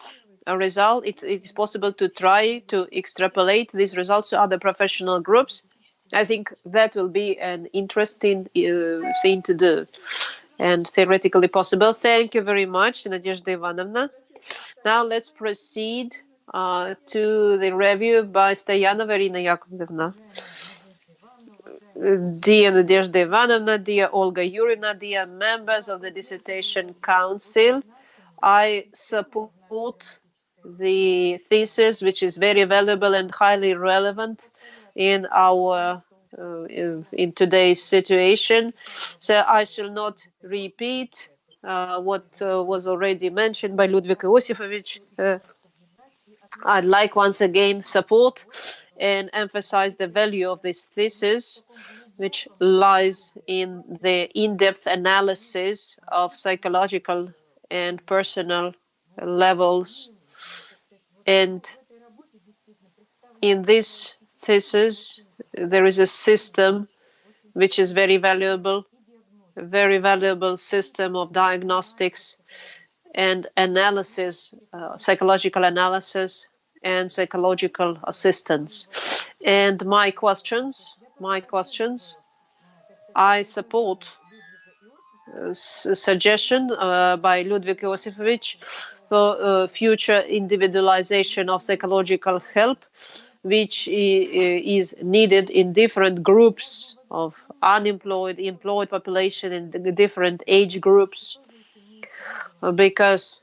Speaker 1: result, it is possible to try to extrapolate these results to other professional groups. I think that will be an interesting thing to do and theoretically possible. Thank you very much, Nadezhda Ivanovna. Now let's proceed to the review by Stoyanova Irina Yakovlevna. Dear Nadezhda Ivanovna, dear Olga Yurievna, dear members of the Dissertation Council, I support the thesis, which is very valuable and highly relevant in our in today's situation. So I shall not repeat what was already mentioned by Ludwig Iosifovich. I'd like once again support and emphasize the value of this thesis, which lies in the in-depth analysis of psychological and personal levels. And in this thesis, there is a system which is very valuable, a very valuable system of diagnostics and analysis, psychological analysis and psychological assistance. And my questions, I support suggestion by Ludwig Iosifovich for future individualization of psychological help, which is needed in different groups of unemployed, employed population in the different age groups, because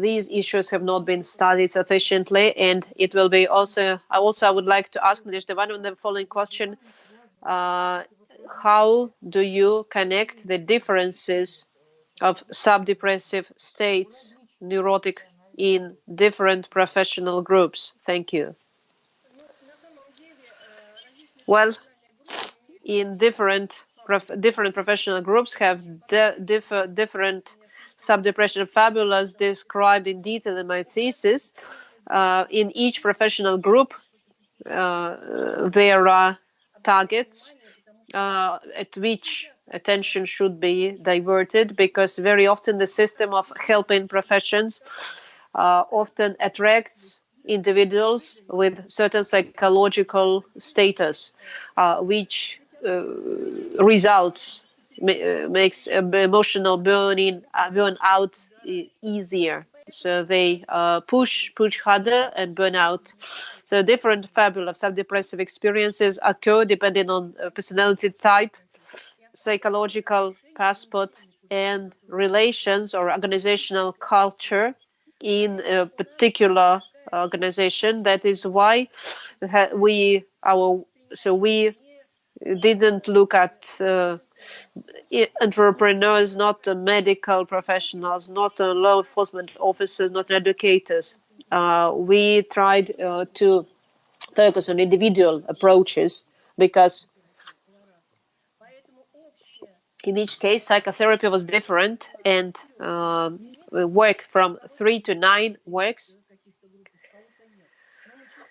Speaker 1: these issues have not been studied sufficiently. And it will be also, I would like to ask Nadezhda Ivanovna the following question. How do you connect the differences of sub-depressive states, neurotic, in different professional groups? Thank you. Well, in different professional groups have different sub-depression fabulas described in detail in my thesis. In each professional group, there are targets at which attention should be diverted, because very often the system of helping professions often attracts individuals with certain psychological status, which results makes emotional burnout easier. So they push harder and burn out. So different fabula of sub-depressive experiences occur depending on personality type, psychological passport, and relations or organizational culture in a particular organization. That is why we didn't look at entrepreneurs, not medical professionals, not law enforcement officers, not educators. We tried to focus on individual approaches because in each case psychotherapy was different, and work from 3 to 9 works.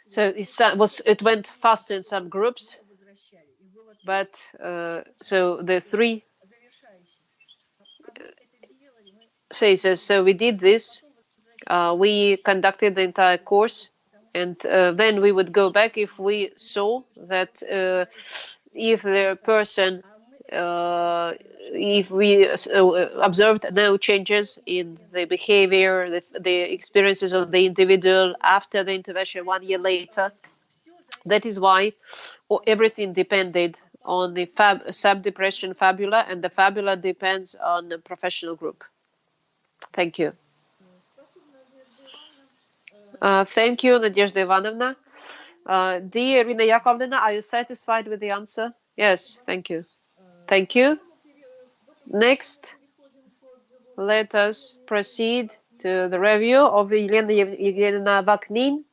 Speaker 1: So it went faster in some groups, but so the 3 phases. So we did this. We conducted the entire course, and then we would go back if we saw that if the person, if we observed no changes in the behavior, the experiences of the individual after the intervention 1 year later. That is why everything depended on the sub-depression fabula, and the fabula depends on the professional group. Thank you. Thank you, Nadezhda Ivanovna. Dear Irina Yakovlevna, are you satisfied with the answer? Yes, thank you. Thank you. Next, let us proceed to the review of Elena Vaknin.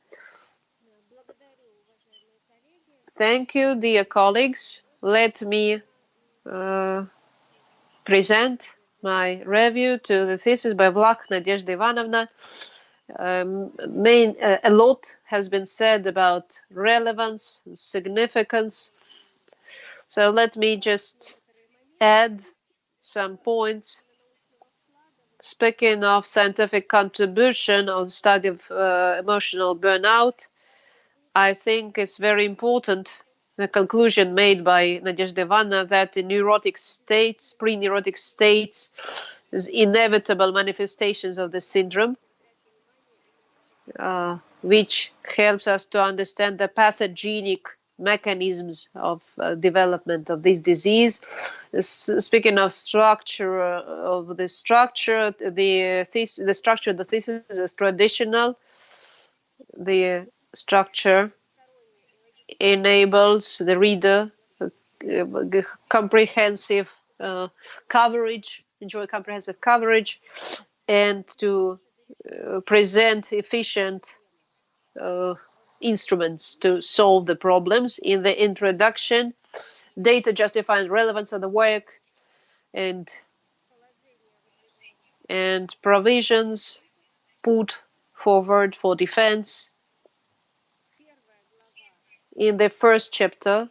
Speaker 1: Thank you, dear colleagues. Let me present my review to the thesis by Vlakh, Nadezhda Ivanovna. A lot has been said about relevance, significance. So let me just add some points. Speaking of scientific contribution on the study of emotional burnout, I think it's very important the conclusion made by Nadezhda Ivanovna that in neurotic states, pre-neurotic states, is inevitable manifestations of the syndrome, which helps us to understand the pathogenic mechanisms of development of this disease. Speaking of structure of the structure, the structure of the thesis is traditional. The structure enables the reader comprehensive coverage, enjoy comprehensive coverage, and to present efficient instruments to solve the problems. In the introduction, data justifying relevance of the work and provisions put forward for defense. In the first chapter,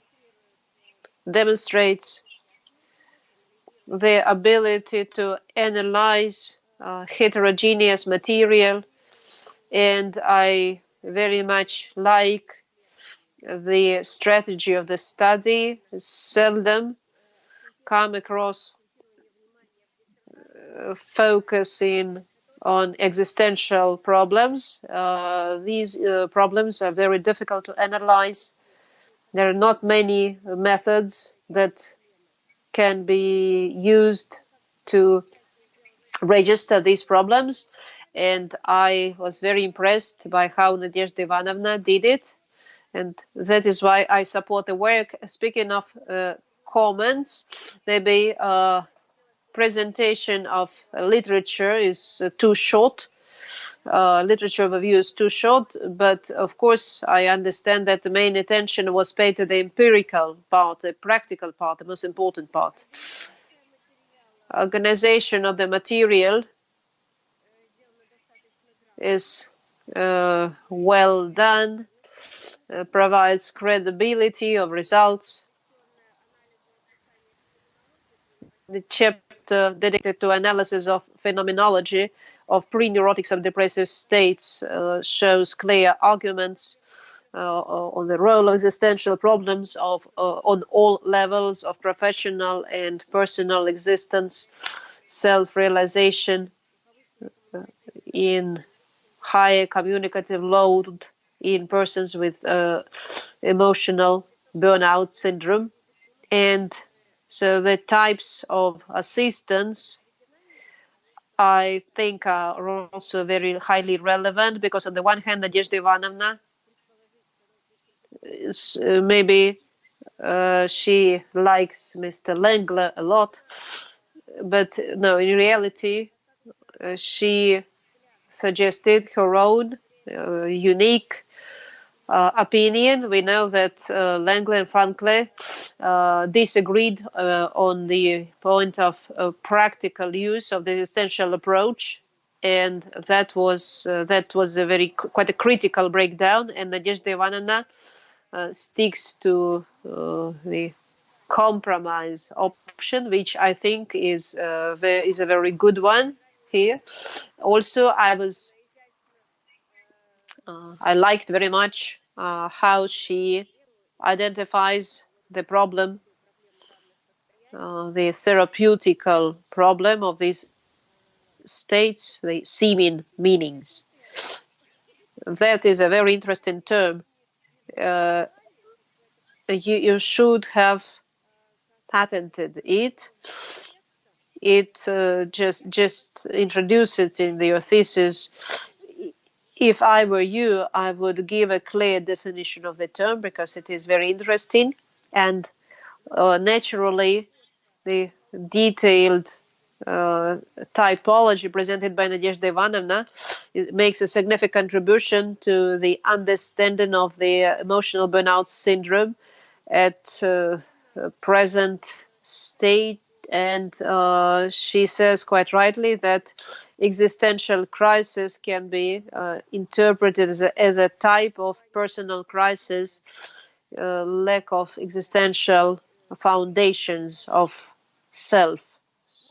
Speaker 1: demonstrates the ability to analyze heterogeneous material, and I very much like the strategy of the study. Seldom come across focusing on existential problems. These problems are very difficult to analyze. There are not many methods that can be used to register these problems, and I was very impressed by how Nadezhda Ivanovna did it, and that is why I support the work. Speaking of comments, maybe presentation of literature is too short. Literature overview is too short, but of course I understand that the main attention was paid to the empirical part, the practical part, the most important part. Organization of the material is well done, provides credibility of results. The chapter dedicated to analysis of phenomenology of pre-neurotic sub-depressive states shows clear arguments on the role of existential problems of on all levels of professional and personal existence, self-realization in higher communicative load in persons with emotional burnout syndrome. And so the types of assistance I think are also very highly relevant, because on the one hand, Nadezhda Ivanovna is, maybe she likes Mr. Lengler a lot, but no, in reality, she suggested her own unique opinion. We know that Langley and Frankl disagreed on the point of practical use of the existential approach, and that was a very quite a critical breakdown. And Nadezhda Ivanovna sticks to the compromise option, which I think is a very good one here. Also, I liked very much how she identifies the problem, the therapeutical problem of these states, the seeming meanings. That is a very interesting term. You should have patented it. Just introduce it in your thesis. If I were you, I would give a clear definition of the term, because it is very interesting, and naturally the detailed typology presented by Nadezhda Ivanovna makes a significant contribution to the understanding of the emotional burnout syndrome at present state. And she says quite rightly that existential crisis can be interpreted as a type of personal crisis, lack of existential foundations of self,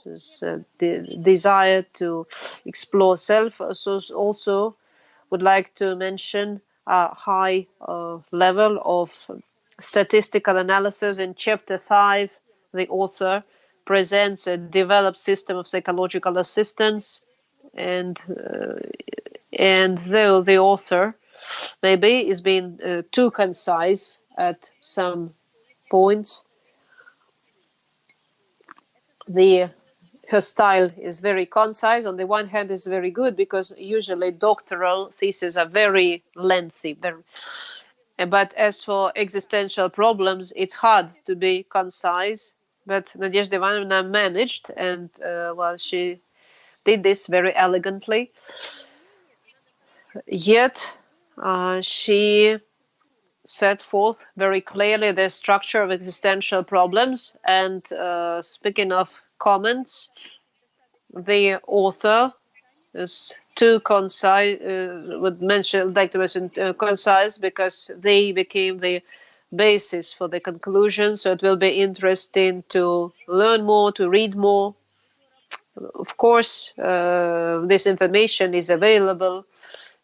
Speaker 1: the desire to explore self. So also would like to mention a high level of statistical analysis. In chapter 5, the author presents a developed system of psychological assistance, and though the author maybe is being too concise at some points, her style is very concise. On the one hand, is very good, because usually doctoral theses are very lengthy. But as for existential problems, it's hard to be concise. But Nadezhda Ivanovna managed, and she did this very elegantly. Yet she set forth very clearly the structure of existential problems. And speaking of comments, the author is too concise, would like to mention concise, because they became the basis for the conclusion. So it will be interesting to learn more, to read more. Of course, this information is available,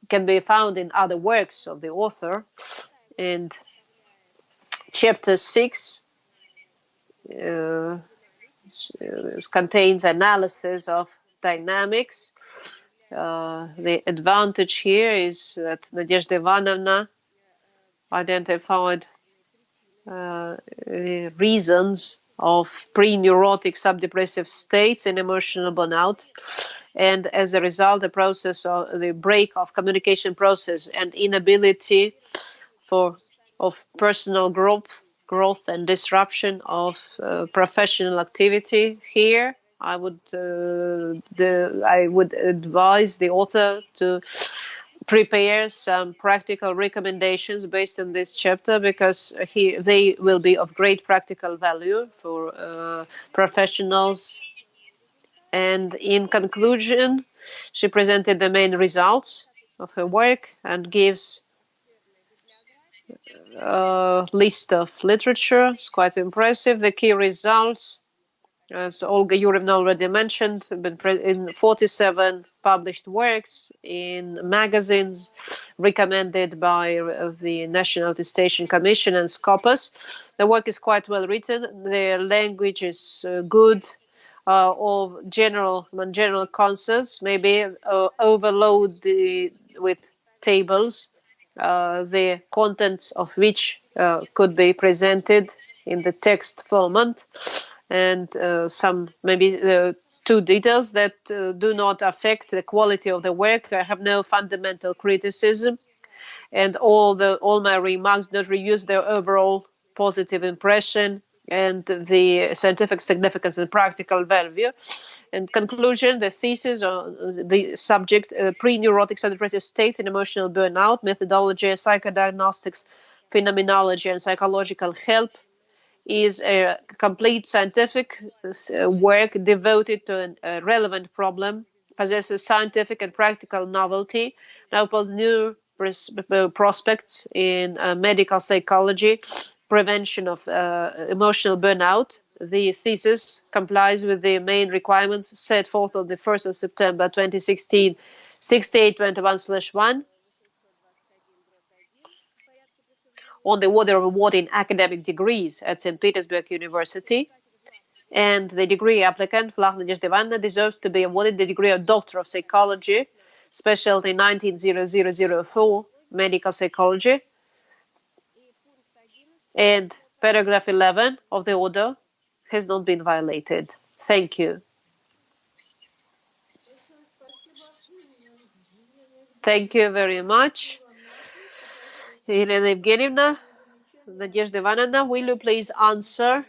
Speaker 1: can be found in other works of the author. And chapter 6 contains analysis of dynamics. The advantage here is that Nadezhda Ivanovna identified the reasons of pre-neurotic sub-depressive states in emotional burnout, and as a result, the process of the break of communication process and inability of personal growth and disruption of professional activity. Here, I would advise the author to prepare some practical recommendations based on this chapter, because they will be of great practical value for professionals. And in conclusion, she presented the main results of her work and gives a list of literature. It's quite impressive. The key results as Olga Yurevna already mentioned, been in 47 published works in magazines recommended by the National Attestation Commission and Scopus. The work is quite well written. The language is good, of general concepts, maybe overload with tables, the contents of which could be presented in the text format, and some maybe two details that do not affect the quality of the work. I have no fundamental criticism, and all my remarks don't reduce their overall positive impression and the scientific significance and practical value. In conclusion, the thesis on the subject, pre-neurotic sub-depressive states and emotional burnout, methodology, psychodiagnostics, phenomenology, and psychological help, is a complete scientific work devoted to a relevant problem, possesses scientific and practical novelty, and opens new prospects in medical psychology, prevention of emotional burnout. The thesis complies with the main requirements set forth on the 1st of September 2016, 6821/1 on the order of awarding academic degrees at St. Petersburg University. And the degree applicant, Vlakh Nadezhda Ivanovna, deserves to be awarded the degree of Doctor of Psychology, specialty 190004, Medical Psychology. And paragraph 11 of the order has not been violated. Thank you. Thank you very much. Elena Evgenievna, Nadezhda Ivanovna, will you please answer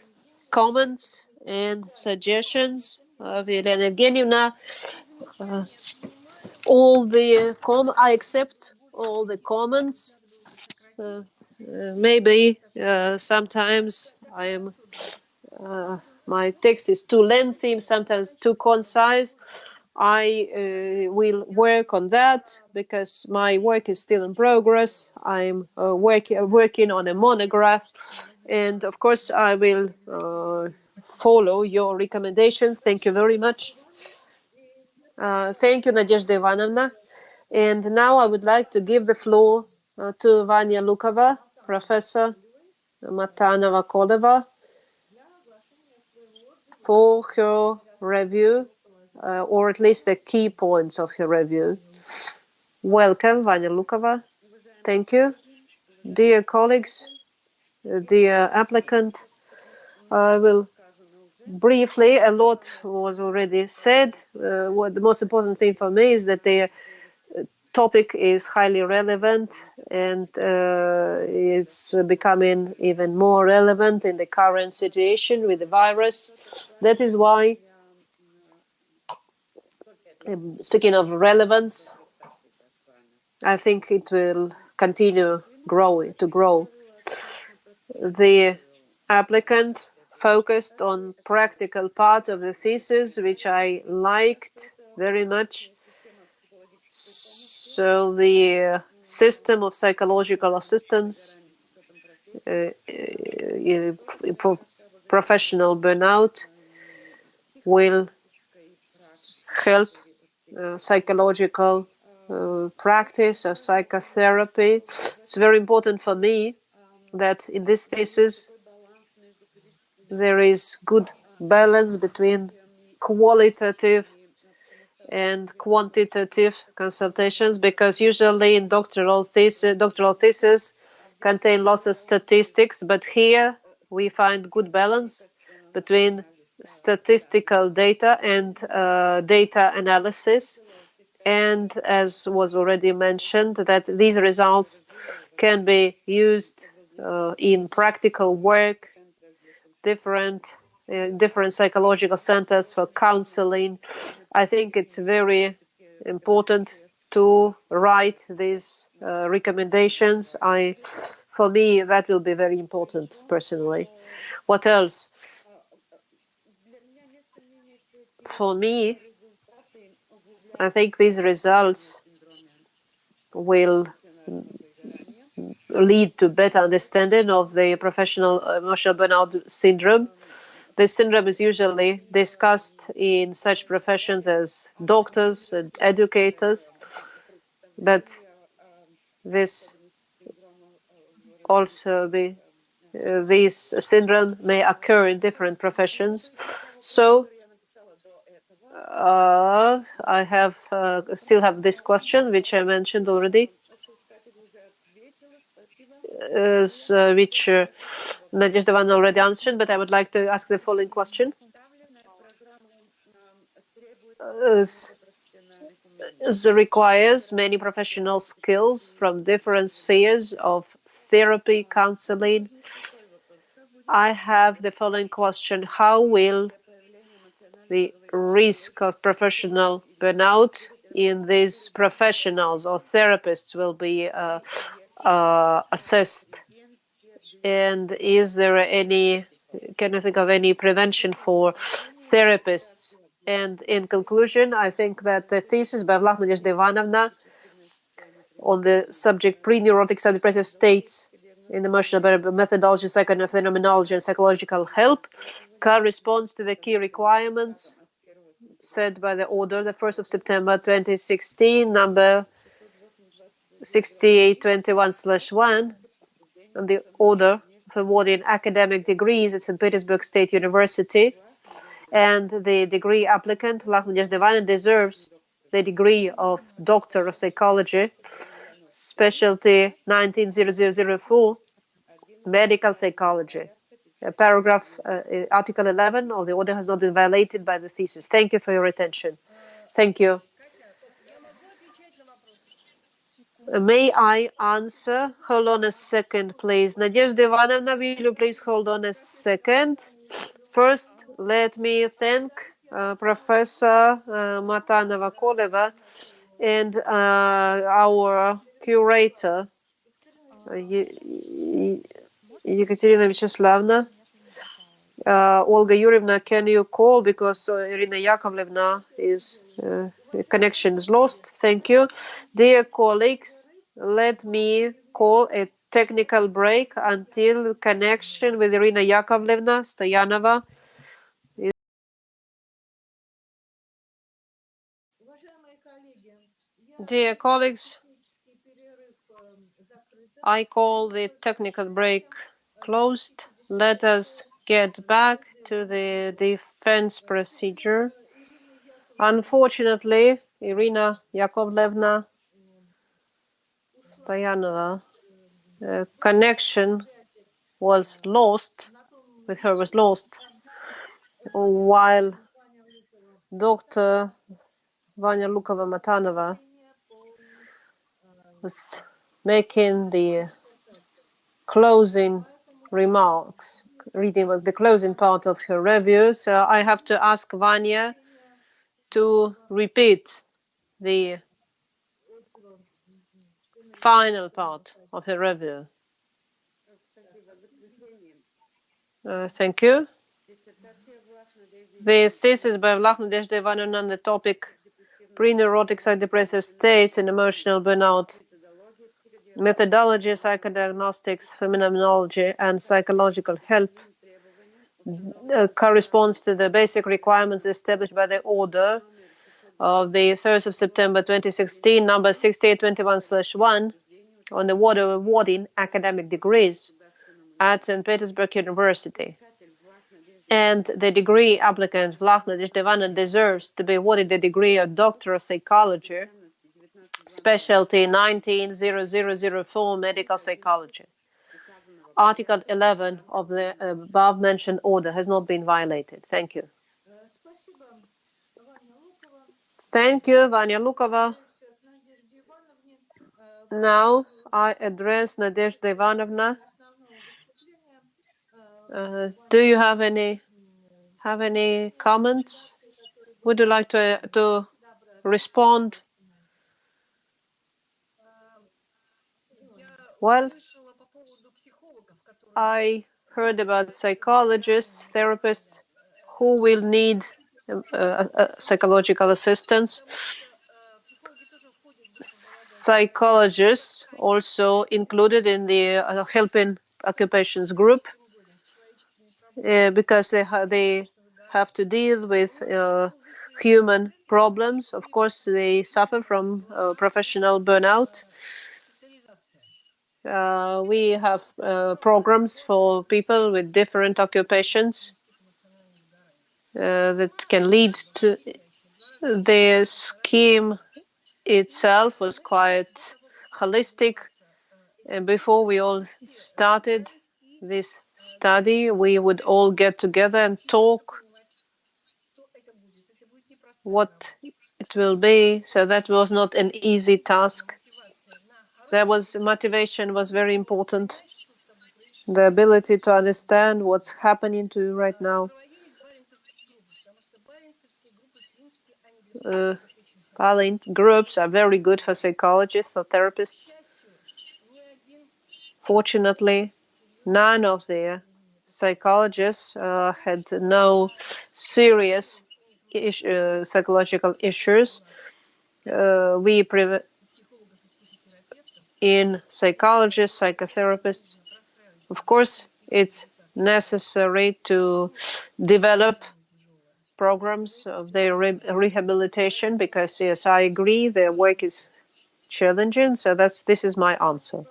Speaker 1: comments and suggestions of Elena Evgenievna? I accept all the comments. Maybe sometimes my text is too lengthy, sometimes too concise. I will work on that because my work is still in progress. I'm working on a monograph, and of course I will follow your recommendations. Thank you very much. Thank you, Nadezhda Ivanovna. And now I would like to give the floor to Vanya Lukova, Professor Matanova-Koleva, for her review, or at least the key points of her review. Welcome, Vanya Lukova. Thank you. Dear colleagues, dear applicant, I will briefly, a lot was already said. What the most important thing for me is that the topic is highly relevant, and it's becoming even more relevant in the current situation with the virus. That is why, speaking of relevance, I think it will continue to grow. The applicant focused on practical part of the thesis, which I liked very much. So the system of psychological assistance for professional burnout will help psychological practice of psychotherapy. It's very important for me that in this thesis there is good balance between qualitative and quantitative consultations, because usually in doctoral thesis contain lots of statistics, but here we find good balance between statistical data and data analysis. And as was already mentioned, that these results can be used in practical work, different psychological centers for counseling. I think it's very important to write these recommendations. For me, that will be very important personally. What else? For me, I think these results will lead to better understanding of the professional emotional burnout syndrome. This syndrome is usually discussed in such professions as doctors and educators, but this also this syndrome may occur in different professions. So I have still have this question, which I mentioned already, which Nadezhda Ivanovna already answered, but I would like to ask the following question. Requires many professional skills from different spheres of therapy, counseling. I have the following question. How will the risk of professional burnout in these professionals or therapists will be assessed? And is there any, can you think of any prevention for therapists? And in conclusion, I think that the thesis by Vlakh Nadezhda Ivanovna on the subject pre-neurotic sub-depressive states in emotional methodology, phenomenology, and psychological help corresponds to the key requirements set by the order, the 1st of September 2016, number 6821/1, and the order for awarding academic degrees at St. Petersburg State University. And the degree applicant, Vlakh Nadezhda Ivanovna, deserves the degree of Doctor of Psychology, specialty 190004, medical psychology. Paragraph Article 11 of the order has not been violated by the thesis. Thank you for your attention. Thank you. May I answer? Hold on a second, please. Nadezhda Ivanovna, will you please hold on a second? First, let me thank Professor Matanova-Koleva and our curator, Ekaterina Vячеславовna. Olga Yurievna, can you call, because Irina Yakovlevna is connection is lost. Thank you. Dear colleagues, let me call a technical break until connection with Irina Yakovlevna Stoyanova. Dear colleagues, I call the technical break closed. Let us get back to the defense procedure. Unfortunately, Irina Yakovlevna Stoyanova, connection was lost, with her was lost, while Dr. Vanya Lukova-Matanova was making the closing remarks, reading the closing part of her review. So I have to ask Vanya to repeat the final part of her review. Thank you. The thesis by Vlakh Nadezhda Ivanovna on the topic pre-neurotic sub-depressive states and emotional burnout, methodology, psychodiagnostics, phenomenology, and psychological help corresponds to the basic requirements established by the order of the 3rd of September 2016, number 6821/1, on the order awarding academic degrees at St. Petersburg University. And the degree applicant, Vlakh Nadezhda Ivanovna, deserves to be awarded the degree of Doctor of Psychology, specialty 190004, medical psychology. Article 11 of the above-mentioned order has not been violated. Thank you. Thank you, Vanya Lukova. Now I address Nadezhda Ivanovna. Do you have any comments? Would you like to respond? Well, I heard about psychologists, therapists who will need psychological assistance. Psychologists also included in the helping occupations group. because they have to deal with human problems. Of course, they suffer from professional burnout. We have programs for people with different occupations that can lead to the scheme itself was quite holistic. And before we all started this study, we would all get together and talk what it will be. So that was not an easy task. There was motivation was very important. The ability to understand what's happening to you right now. Groups are very good for psychologists or therapists. Fortunately, none of the psychologists had no serious psychological issues. In psychologists, psychotherapists, of course, it's necessary to develop programs of their rehabilitation because, yes, I agree, their work is challenging. So this is my answer.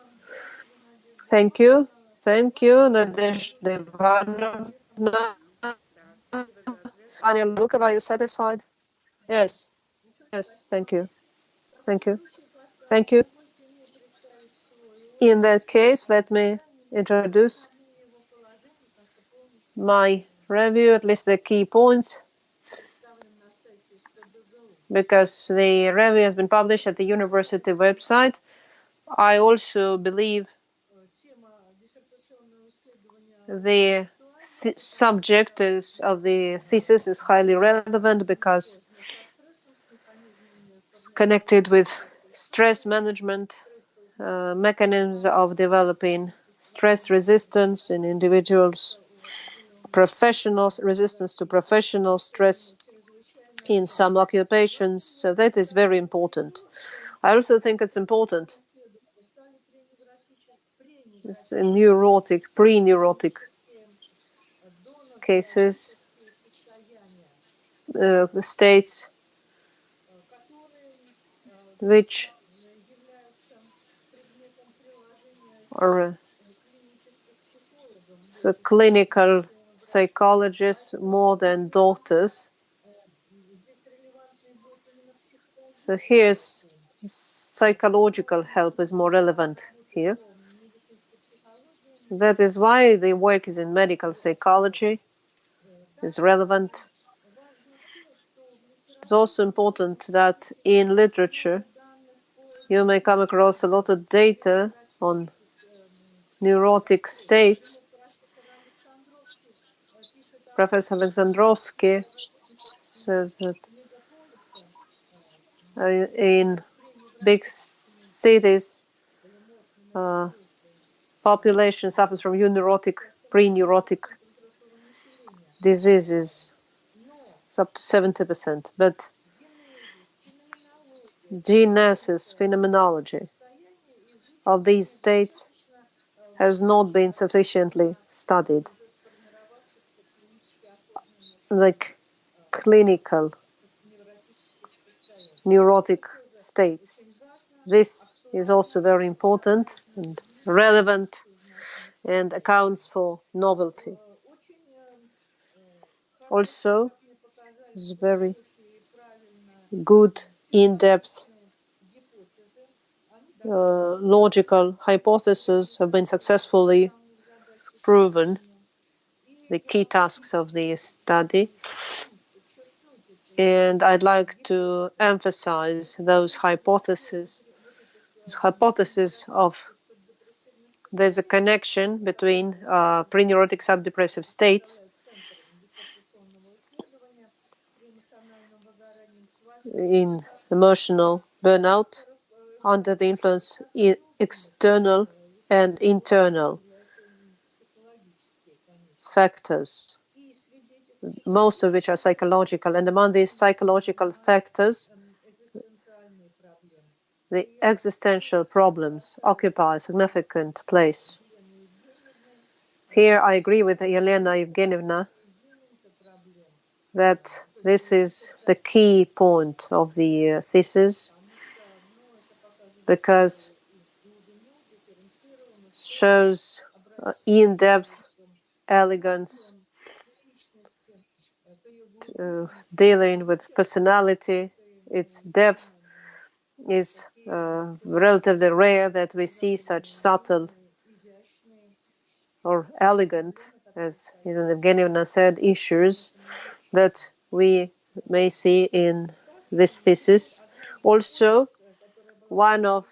Speaker 1: Thank you. Thank you, Nadezhda Ivanovna. Anya Lukova, are you satisfied? Yes. Yes. Thank you. Thank you. Thank you. In that case, let me introduce my review, at least the key points, because the review has been published at the university website. I also believe the subject of the thesis is highly relevant because it's connected with stress management, mechanisms of developing stress resistance in individuals, resistance to professional stress in some occupations. So that is very important. I also think it's important. It's a neurotic, pre-neurotic cases, states which are so clinical psychologists more than doctors. So here's psychological help is more relevant here. That is why the work is in medical psychology is relevant. It's also important that in literature you may come across a lot of data on neurotic states. Professor Alexandrovsky says that in big cities, population suffers from neurotic, pre-neurotic diseases. It's up to 70%. But genesis, phenomenology of these states has not been sufficiently studied. Like clinical neurotic states. This is also very important and relevant and accounts for novelty. Also, it's very good in-depth logical hypotheses have been successfully proven, the key tasks of the study. And I'd like to emphasize those hypotheses. This hypothesis of there's a connection between pre-neurotic sub-depressive states in emotional burnout under the influence of external and internal factors, most of which are psychological. And among these psychological factors, the existential problems occupy a significant place. Here I agree with Elena Evgenievna that this is the key point of the thesis, because it shows in-depth elegance dealing with personality. Its depth is relatively rare that we see such subtle or elegant, as Evgenievna said, issues that we may see in this thesis. Also, one of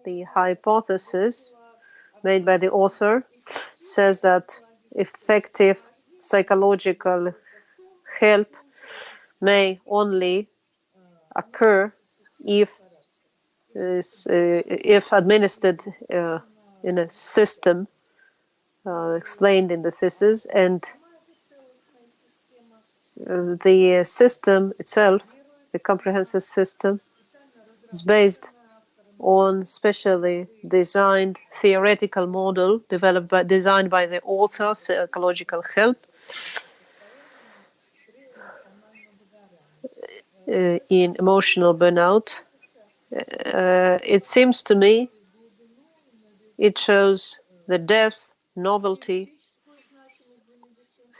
Speaker 1: the hypotheses made by the author says that effective psychological help may only occur if administered in a system explained in the thesis, and the system itself, the comprehensive system, is based on specially designed theoretical model designed by the author of psychological help in emotional burnout. It seems to me it shows the depth, novelty,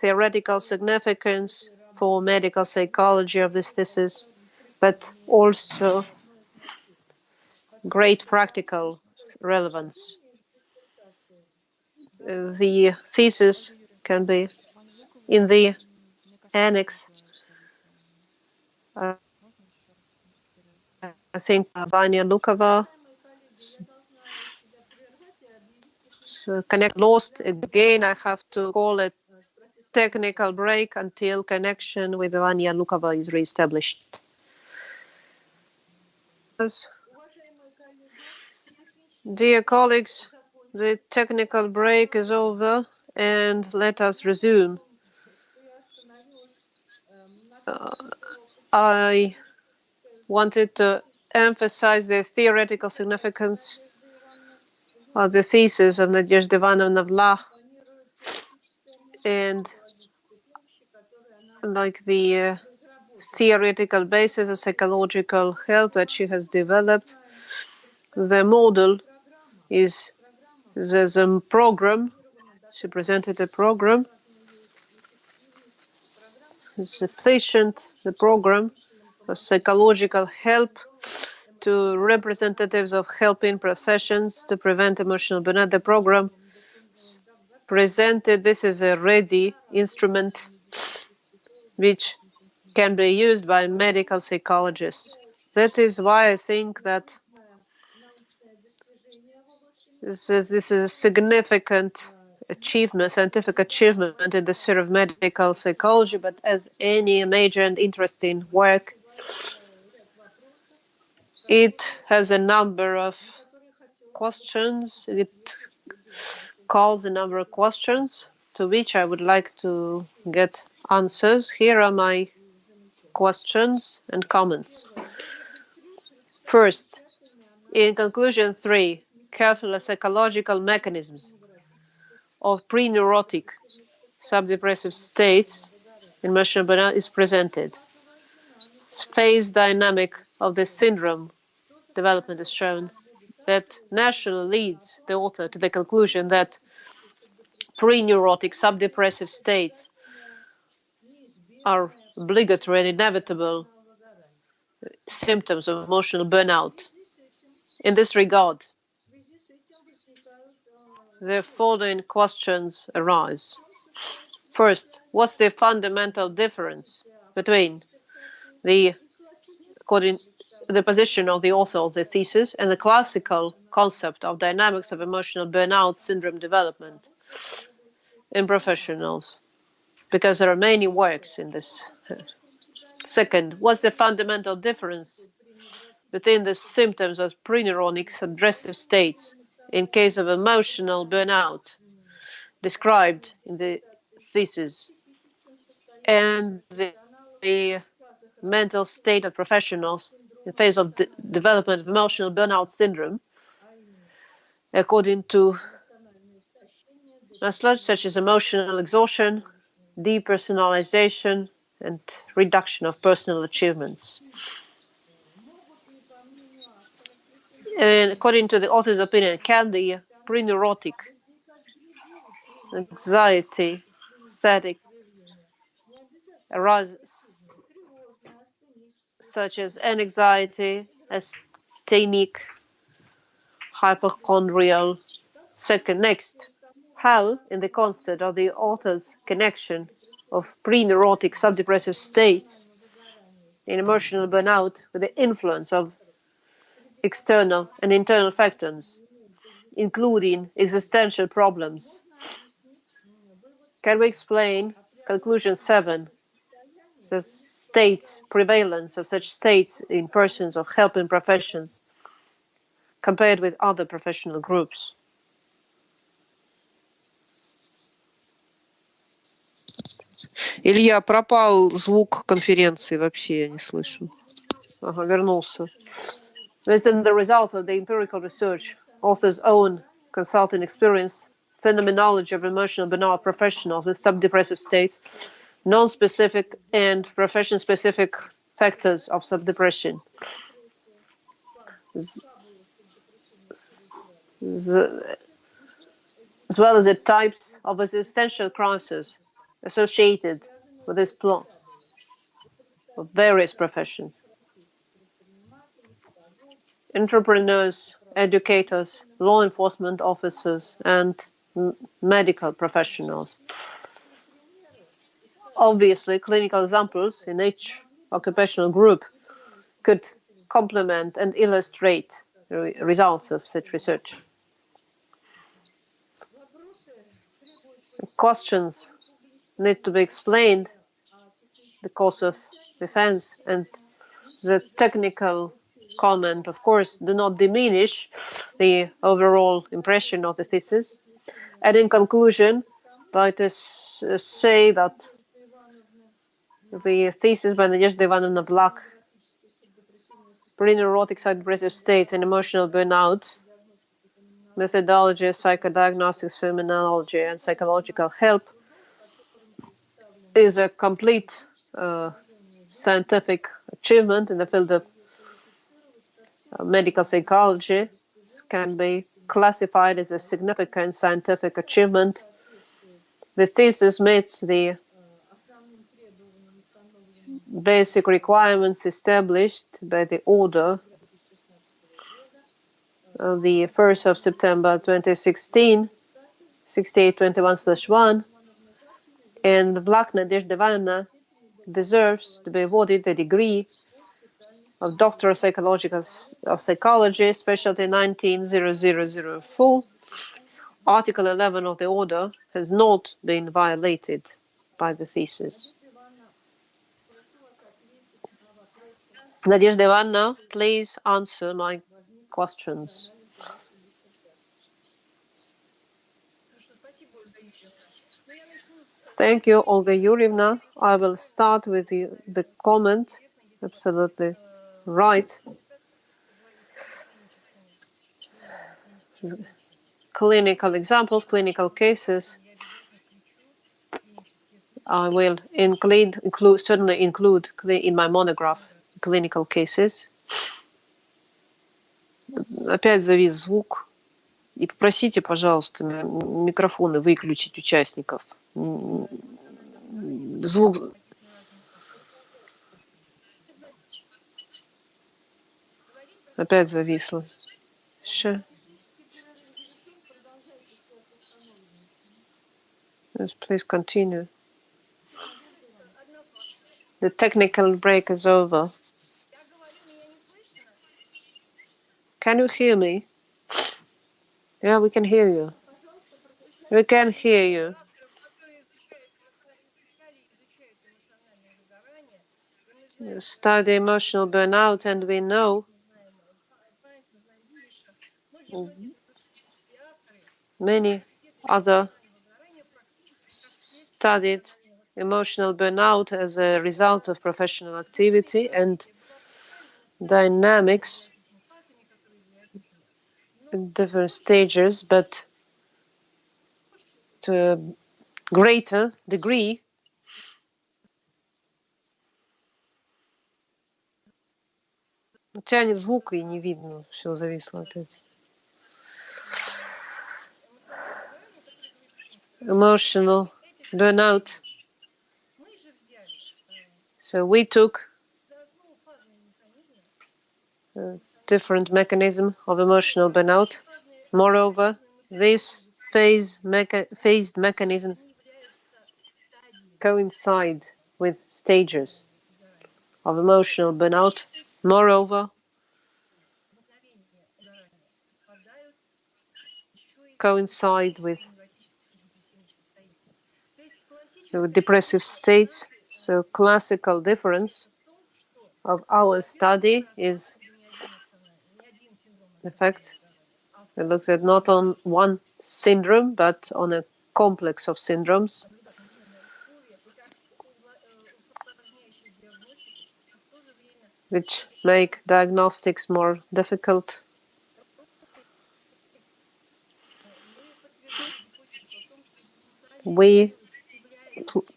Speaker 1: theoretical significance for medical psychology of this thesis, but also great practical relevance. The thesis can be in the annex. I think Vanya Lukova connect lost again. I have to call a technical break until connection with Vanya Lukova is reestablished. Dear colleagues, the technical break is over and let us resume. I wanted to emphasize the theoretical significance of the thesis of Nadezhda Ivanovna Vlakh, and like the theoretical basis of psychological help that she has developed. The model is the program. She presented a program. It's efficient, the program of psychological help to representatives of helping professions to prevent emotional burnout. The program presented this as a ready instrument which can be used by medical psychologists. That is why I think that this is a significant achievement, scientific achievement in the sphere of medical psychology, but as any major and interesting work, it has a number of questions. It calls a number of questions to which I would like to get answers. Here are my questions and comments. First, in conclusion 3, careful psychological mechanisms of pre-neurotic sub-depressive states in emotional burnout is presented. Phase dynamic of the syndrome development is shown. That naturally leads the author to the conclusion that pre-neurotic sub-depressive states are obligatory and inevitable symptoms of emotional burnout. In this regard, the following questions arise. First, what's the fundamental difference between the position of the author of the thesis and the classical concept of dynamics of emotional burnout syndrome development in professionals? Because there are many works in this. Second, what's the fundamental difference between the symptoms of pre-neurotic sub-depressive states in case of emotional burnout described in the thesis and the mental state of professionals in phase of development of emotional burnout syndrome, according to such as emotional exhaustion, depersonalization, and reduction of personal achievements. And according to the author's opinion, can the pre-neurotic anxiety static arise such as anxiety, asthenic, hypochondrial? Second, next, how, in the context of the author's connection of pre-neurotic sub-depressive states in emotional burnout with the influence of external and internal factors, including existential problems. Can we explain conclusion 7, the states prevalence of such states in persons of helping professions compared with other professional groups?
Speaker 2: Илья, пропал звук конференции вообще, я не слышу.
Speaker 1: Ага, вернулся. Based on the results of the empirical research, author's own consulting experience, phenomenology of emotional burnout professionals with sub-depressive states, non-specific and profession-specific factors of sub-depression, as well as the types of existential crises associated with this plot of various professions. Entrepreneurs, educators, law enforcement officers, and medical professionals. Obviously, clinical examples in each occupational group could complement and illustrate the results of such research. Questions need to be explained, the cause of defense, and the technical comment, of course, do not diminish the overall impression of the thesis. And in conclusion, let us say that the thesis by Nadezhda Ivanovna Vlakh, Pre-neurotic sub-depressive states and emotional burnout, methodology, psychodiagnostics, phenomenology, and psychological help, is a complete scientific achievement in the field of medical psychology. This can be classified as a significant scientific achievement. The thesis meets the basic requirements established by the order of the 1st of September 2016, 6821/1, and Vlakh Nadezhda Ivanovna deserves to be awarded the degree of Doctor of Psychology, specialty 190004. Article 11 of the order has not been violated by the thesis. Nadezhda Ivanovna, please answer my questions. Thank you, Olga Yurievna. I will start with the comment. Absolutely right. Clinical examples, clinical cases. I will certainly include in my monograph clinical cases. Опять завис звук. И попросите, пожалуйста, микрофоны выключить участников. Звук. Опять зависло. Sure. Yes, please continue. The technical break is over. Can you hear me? Yeah, we can hear you. We can hear you. You study emotional burnout, and we know many other studied emotional burnout as a result of professional activity and dynamics in different stages, but
Speaker 2: to a greater degree. Тянет звук и не видно, все зависло опять. Emotional burnout. So we took a different mechanism of emotional burnout. Moreover, these phased mechanisms coincide with stages of emotional burnout. Moreover, coincide with depressive states. So classical difference of our study is the fact we looked at not on one syndrome, but on a complex of syndromes. Which make diagnostics more difficult. We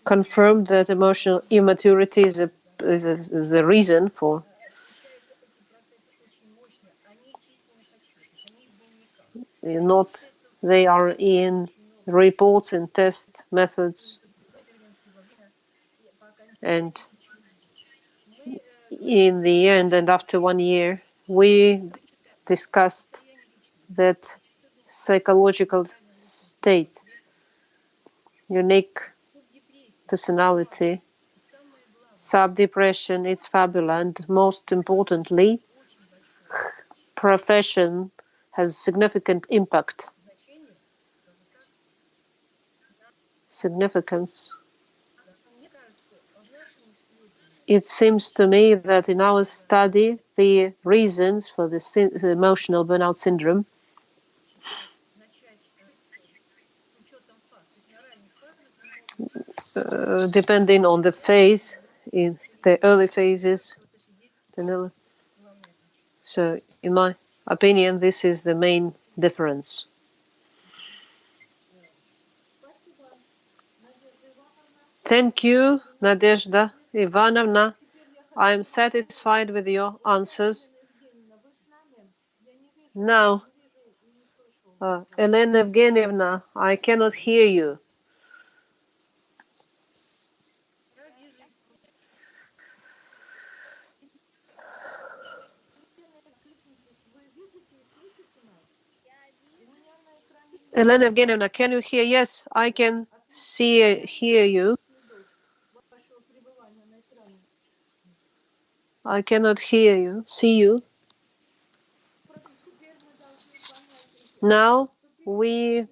Speaker 2: confirmed that emotional immaturity is a reason for not they are in reports and test methods, and in the end and after 1 year we discussed that psychological state, unique personality, sub-depression is fabula, and most importantly, profession has significant impact. Significance. It seems to me that in our study, the reasons for the emotional burnout syndrome depending on the phase, in the early phases. So, in my opinion, this is the main difference. Thank you, Nadezhda Ivanovna. I am satisfied with your answers. Now, Elena Evgenievna, I cannot hear you. Elena Evgenievna, can you hear? Yes, I can hear you. I cannot hear you, see you. Now we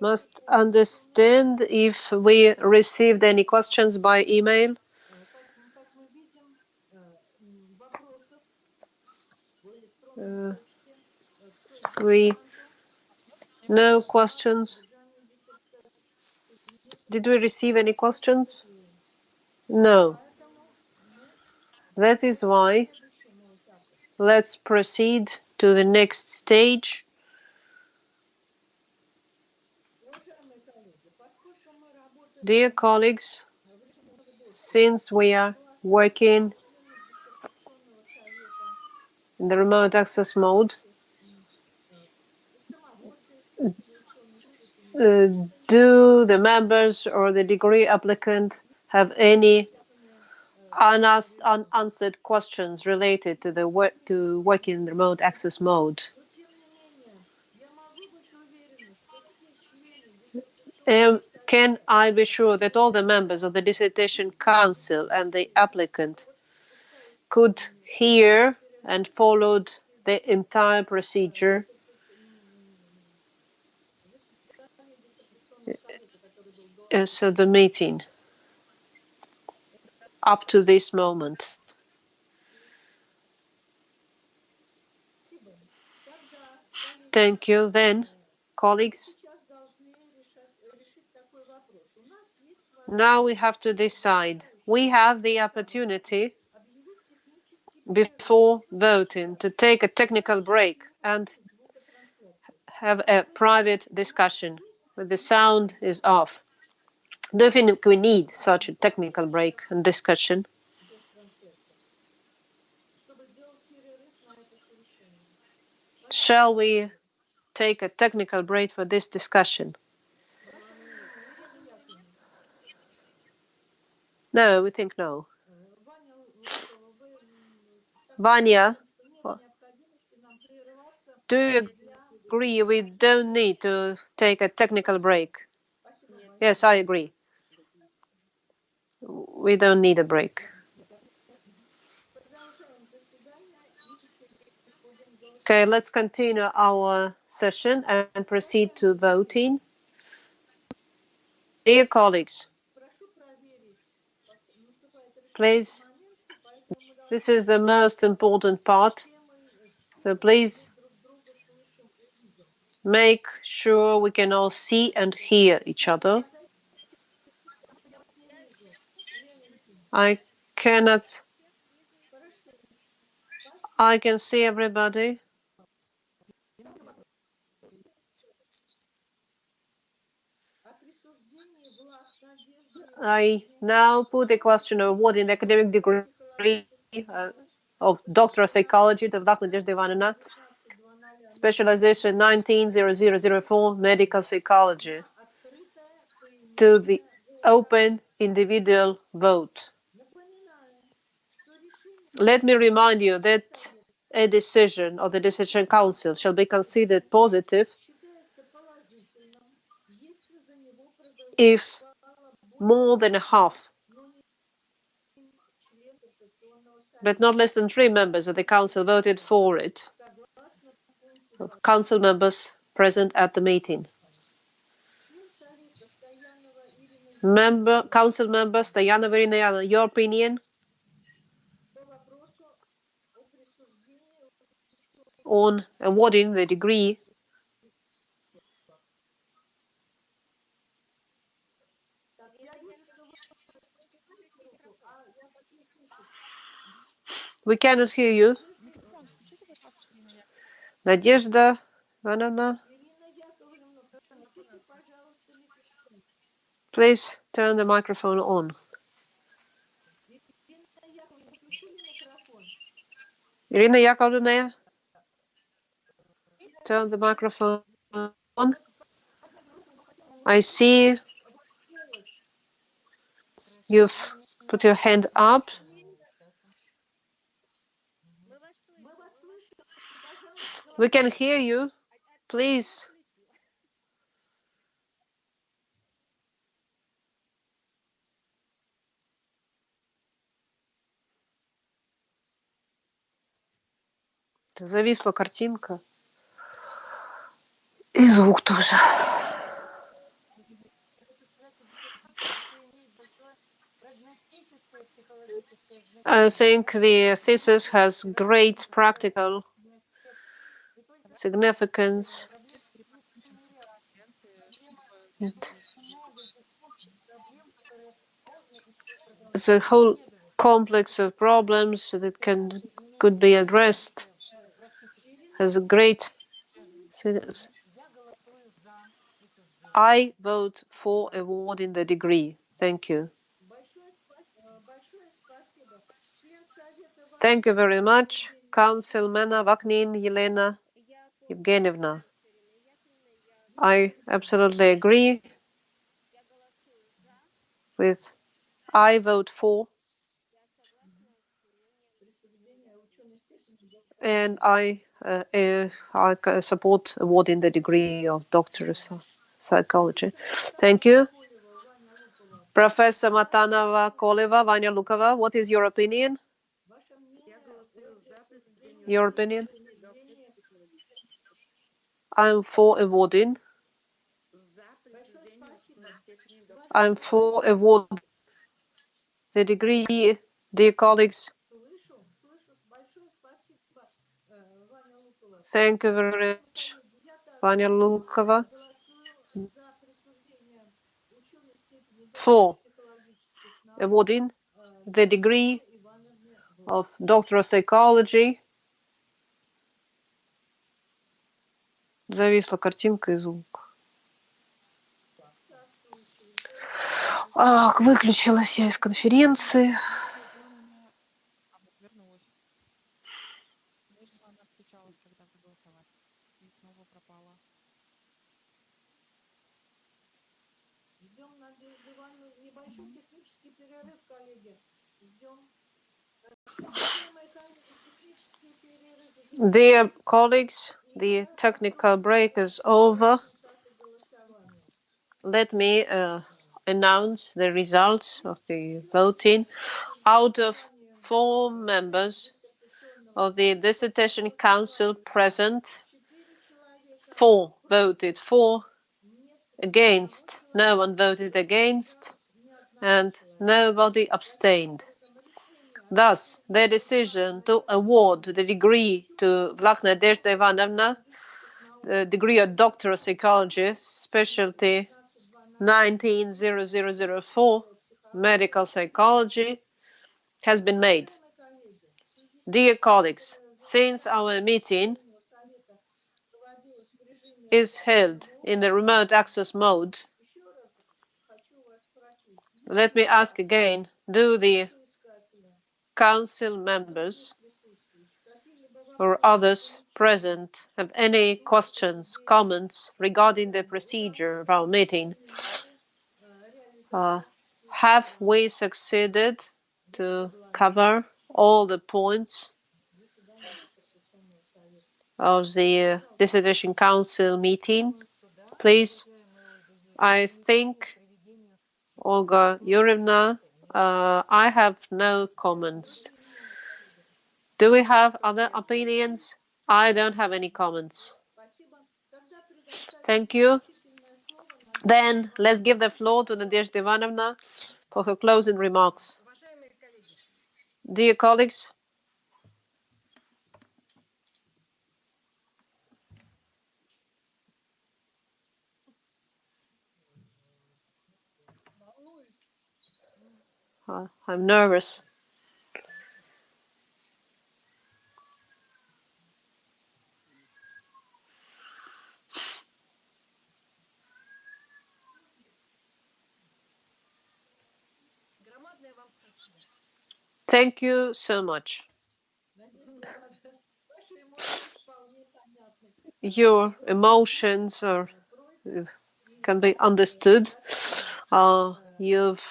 Speaker 2: must understand if we received any questions by email. No questions. Did we receive any questions? No. That is why let's proceed to the next stage. Dear colleagues, since we are working in the remote access mode, do the members or the degree applicant have any unanswered questions related to the working in the remote access mode? Can I be sure that all the members of the Dissertation Council and the applicant could hear and followed the entire procedure? So the meeting up to this moment. Thank you. Then, colleagues, now we have to decide. We have the opportunity before voting to take a technical break and have a private discussion. when the sound is off. Do you think we need such a technical break and discussion? Shall we take a technical break for this discussion? No, we think no. Vanya, do you agree we don't need to take a technical break? Yes, I agree. We don't need a break. Okay, let's continue our session and proceed to voting. Dear colleagues, please, this is the most important part, so please make sure we can all see and hear each other. I can see everybody. I now put the question of awarding the academic degree of Doctor of Psychology to Vlakh Nadezhda Ivanovna, Specialization 190004, Medical Psychology, to the open individual vote. Let me remind you that a decision of the Dissertation Council shall be considered positive if more than half, but not less than 3 members of the Council voted for it, of Council members present at the meeting. Council member Stoyanova Irina, your opinion on awarding the degree We cannot hear you. Nadezhda Ivanovna, please turn the microphone on. Irina Yakovlevna, turn the microphone on. I see you've put your hand up. We can hear you. Please. Зависла картинка. И звук тоже. I think the thesis has great practical significance. It's a whole complex of problems that could be addressed. Has a great. I vote for awarding the degree. Thank you. Thank you very much, Councilmana Vaknin Yelena Evgenievna. I absolutely agree with I vote for, and I support awarding the degree of Doctor of Psychology. Thank you. Professor Matanova Koleva, Vanya Lukova, what is your opinion? Your opinion? I'm for awarding. I'm for awarding the degree, dear colleagues. Thank you very much, Vanya Lukova. For awarding the degree of Doctor of Psychology. Зависла картинка и звук. Ах, выключилась я из конференции. Dear colleagues, the technical break is over. Let me announce the results of the voting. Out of 4 members of the Dissertation Council present, 4 voted for, against, no one voted against, and nobody abstained. Thus, the decision to award the degree to Vlakh Nadezhda Ivanovna, the degree of Doctor of Psychology, specialty 190004, medical psychology, has been made. Dear colleagues, since our meeting is held in the remote access mode, let me ask again, do the council members or others present have any questions, comments regarding the procedure of our meeting? Have we succeeded to cover all the points of the Dissertation Council meeting? Please, I think, Olga Yurevna, I have no comments. Do we have other opinions? I don't have any comments. Thank you. Then let's give the floor to Nadezhda Ivanovna for her closing remarks. Dear colleagues, I'm nervous. Thank you so much. Your emotions can be understood. You've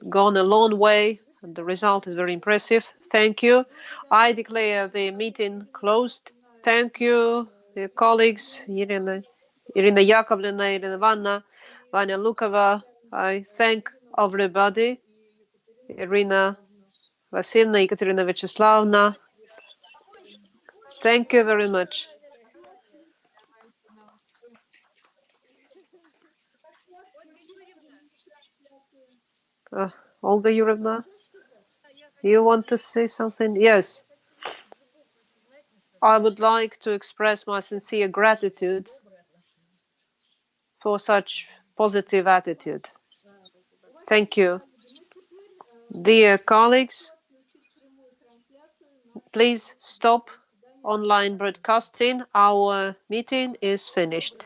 Speaker 2: gone a long way, and the result is very impressive. Thank you. I declare the meeting closed. Thank you, dear colleagues, Irina Yakovlevna, Irina Ivanovna, Vanya Lukova. I thank everybody, Irina Vasilevna, Ekaterina Vyacheslavna. Thank you very much. Olga Yurevna, you want to say something? Yes. I would like to express my sincere gratitude for such positive attitude. Thank you. Dear colleagues, please stop online broadcasting. Our meeting is finished.